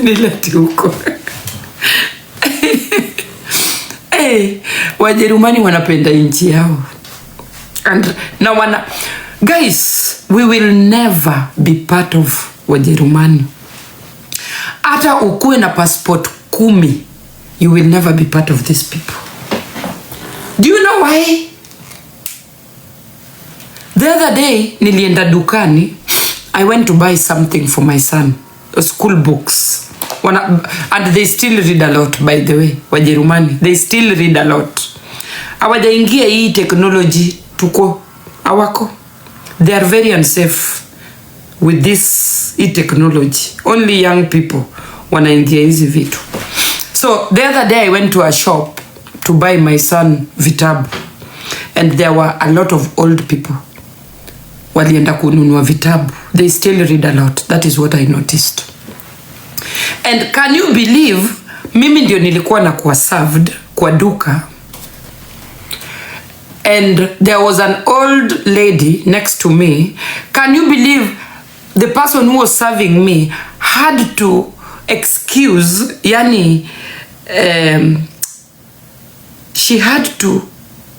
[SPEAKER 1] Nileti huko. Hey, Wajerumani wanapenda nchi yao. And na guys, we will never be part of Wajerumani. Hata ukuwe na passport 10, you will never be part of these people. Do you know why? The other day, nilienda dukani, I went to buy something for my son, school books. And they still read a lot, by the way, Wajerumani. They still read a lot. Hawajaingia hii technology tuko awako. They are very unsafe with this e-technology. Only young people wanaingia hizi vitu. So the other day I went to a shop to buy my son vitabu, and there were a lot of old people. Walienda kununua vitabu. They still read a lot. That is what I noticed. And can you believe, mimi ndio nilikuwa na kuwa served kwa duka, and there was an old lady next to me. Can you believe the person who was serving me had to excuse, yani she had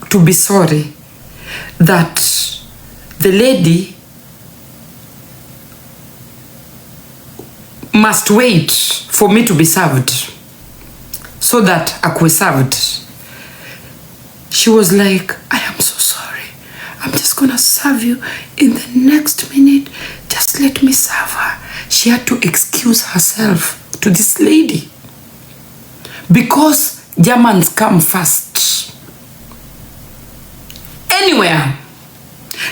[SPEAKER 1] to be sorry that the lady must wait for me to be served so that akwe served. She was like, I am so sorry. I'm just gonna serve you in the next minute. Just let me serve her. She had to excuse herself to this lady because Germans come first anywhere.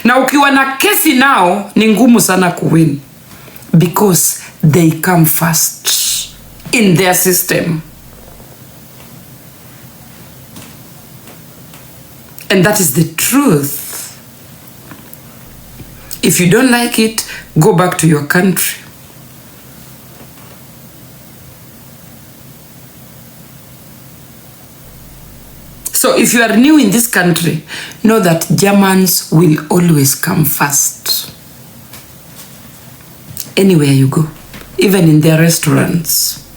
[SPEAKER 1] Na ukiwa na kesi nao ni ngumu sana kuwin because they come first in their system. And that is the truth. If you don't like it, go back to your country. So if you are new in this country, know that Germans will always come first. Anywhere you go, even in their restaurants.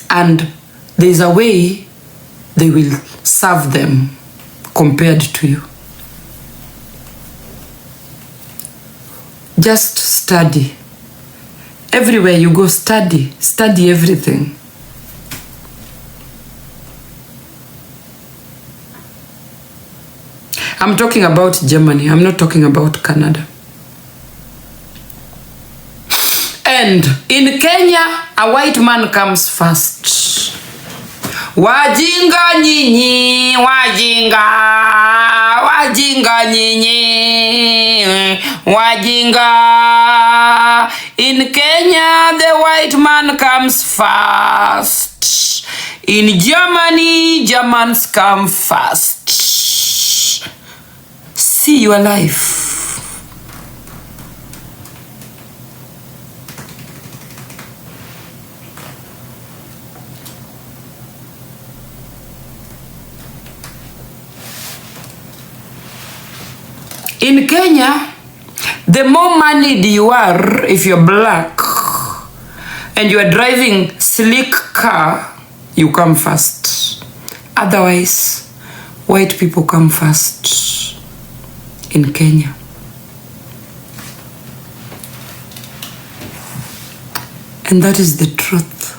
[SPEAKER 1] And there is a way they will serve them compared to you. Just study. Everywhere you go, study. Study everything. I'm talking about Germany. I'm not talking about Canada. And in Kenya, a white man comes first. Wajinga nyinyi, wajinga, wajinga nyinyi, wajinga. In Kenya, the white man comes first. In Germany, Germans come first. See your life. In Kenya, the more moneyed you are, if you're black and you are driving sleek car, you come first. Otherwise, white people come first in Kenya. And that is the truth.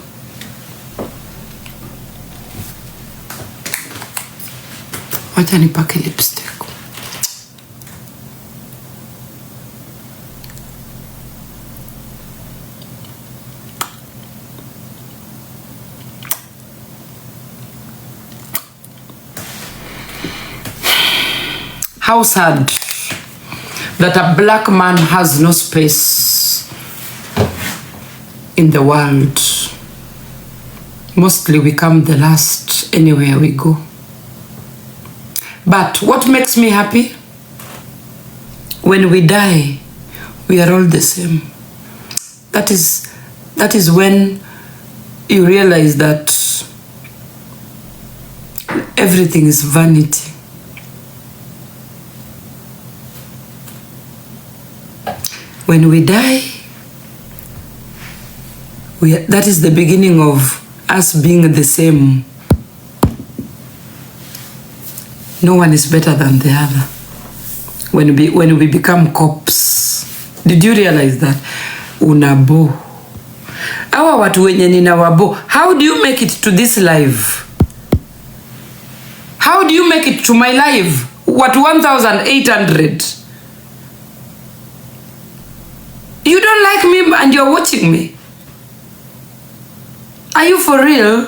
[SPEAKER 1] Wacha nipake lipstick. How sad that a black man has no space in the world. Mostly we come the last anywhere we go. But what makes me happy? When we die, we are all the same. That is when you realize that everything is vanity. When we die, that is the beginning of us being the same. No one is better than the other. When we become cops. Did you realize that? Unabo. Hawa watu wenye ninawabo. How do you make it to this life? How do you make it to my life? What 1,800? You don't like me and you're watching me. Are you for real?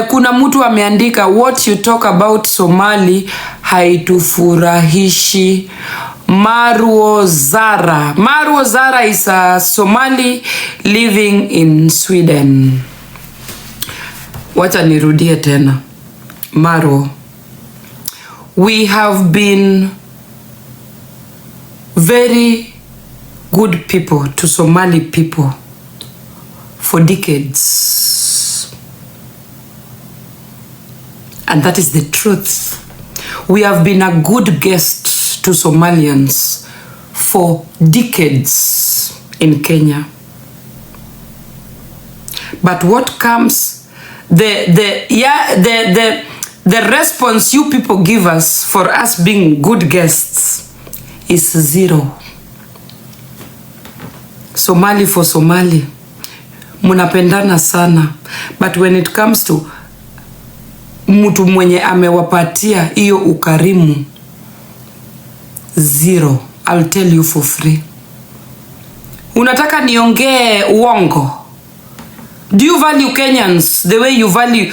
[SPEAKER 1] Kuna mtu ameandika, what you talk about Somali haitufurahishi. Marwo Zara is a Somali living in Sweden. Wacha nirudie tena. Marwo, we have been very good people to Somali people for decades. And that is the truth. We have been a good guest to Somalians for decades in Kenya. But what comes, the response you people give us for us being good guests is zero. Somali for Somali. Munapendana sana. But when it comes to mtu mwenye amewapatia hiyo ukarimu, zero. I'll tell you for free. Unataka niongee uongo? Do you value Kenyans the way you value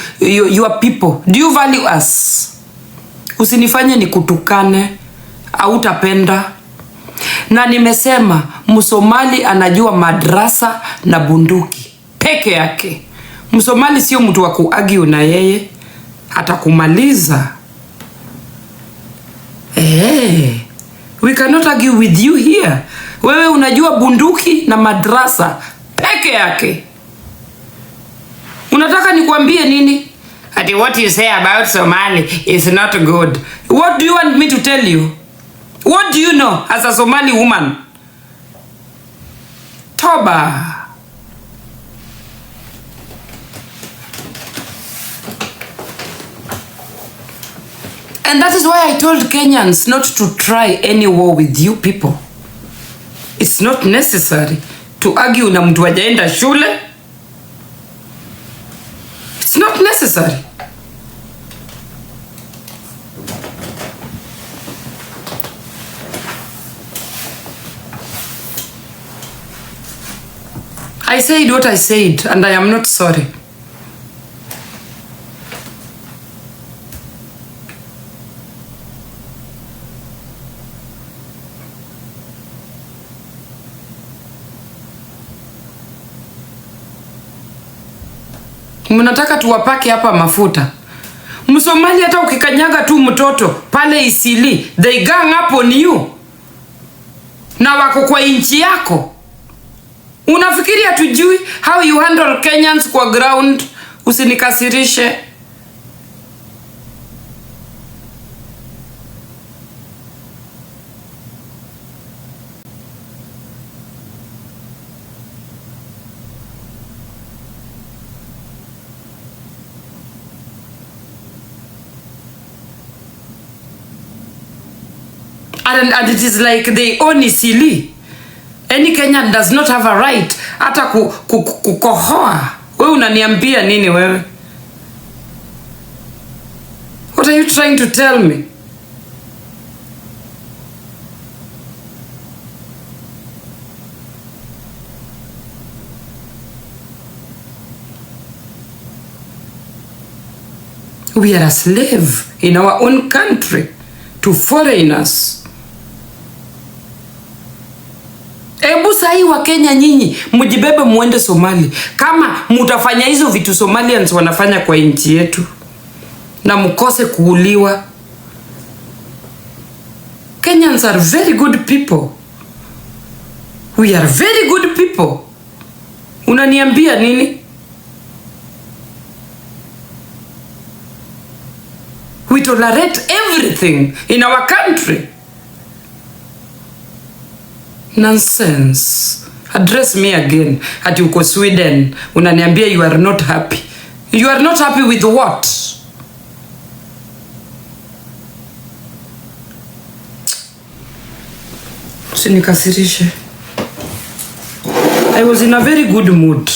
[SPEAKER 1] your people? Do you value us? Usinifanye nikutukane, hautapenda. Na nimesema Msomali anajua madrasa na bunduki peke yake. Msomali sio mtu wa kuargue na yeye, atakumaliza. We cannot argue with you here. Wewe unajua bunduki na madrasa peke yake. Unataka nikuambie nini? Ati what you say about Somali is not good. What do you want me to tell you? What do you know as a Somali woman? Toba. And that is why I told Kenyans not to try any war with you people. It's not necessary to argue na mtu hajaenda shule. It's not necessary. I said what I said and I am not sorry. Mnataka tuwapake hapa mafuta. Msomali hata ukikanyaga tu mtoto pale Isili, they gang up on you. Na wako kwa inchi yako. Unafikiri hatujui how you handle Kenyans kwa ground? Usinikasirishe. And it is like they own Isili. Any Kenyan does not have a right hata kukohoa. Wewe unaniambia nini wewe? What are you trying to tell me? We are a slave in our own country to foreigners. Ebu sahi wa Kenya nyinyi mjibebe muende Somali. Kama mutafanya hizo vitu Somalians wanafanya kwa nchi yetu na mkose kuuliwa. Kenyans are very good people. We are very good people. Unaniambia nini? We tolerate everything in our country. Nonsense. Address me again. Ati uko Sweden. Unaniambia you are not happy. You are not happy with what? Usinikasirishe. I was in a very good mood.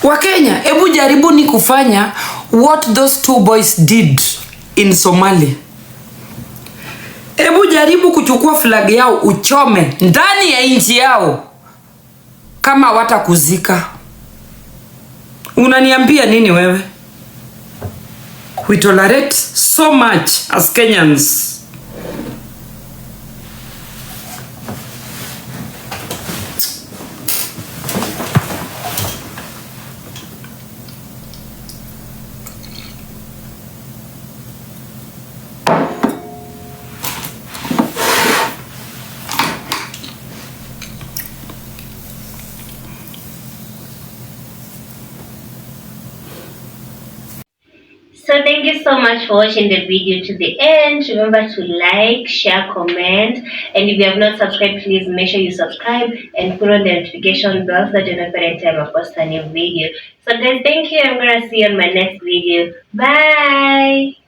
[SPEAKER 1] Wakenya, ebu jaribuni kufanya what those two boys did in Somalia. Ebu jaribu kuchukua flag yao uchome ndani ya nchi yao kama watakuzika. Unaniambia nini wewe? We tolerate so much as Kenyans.
[SPEAKER 2] So thank you so much for watching the video to the end. Remember to like, share, comment, and if you have not subscribed, please make sure you subscribe and put on the notification bell so that you know every time I post a new video. So guys, thank you. I'm gonna see you on my next video. Bye.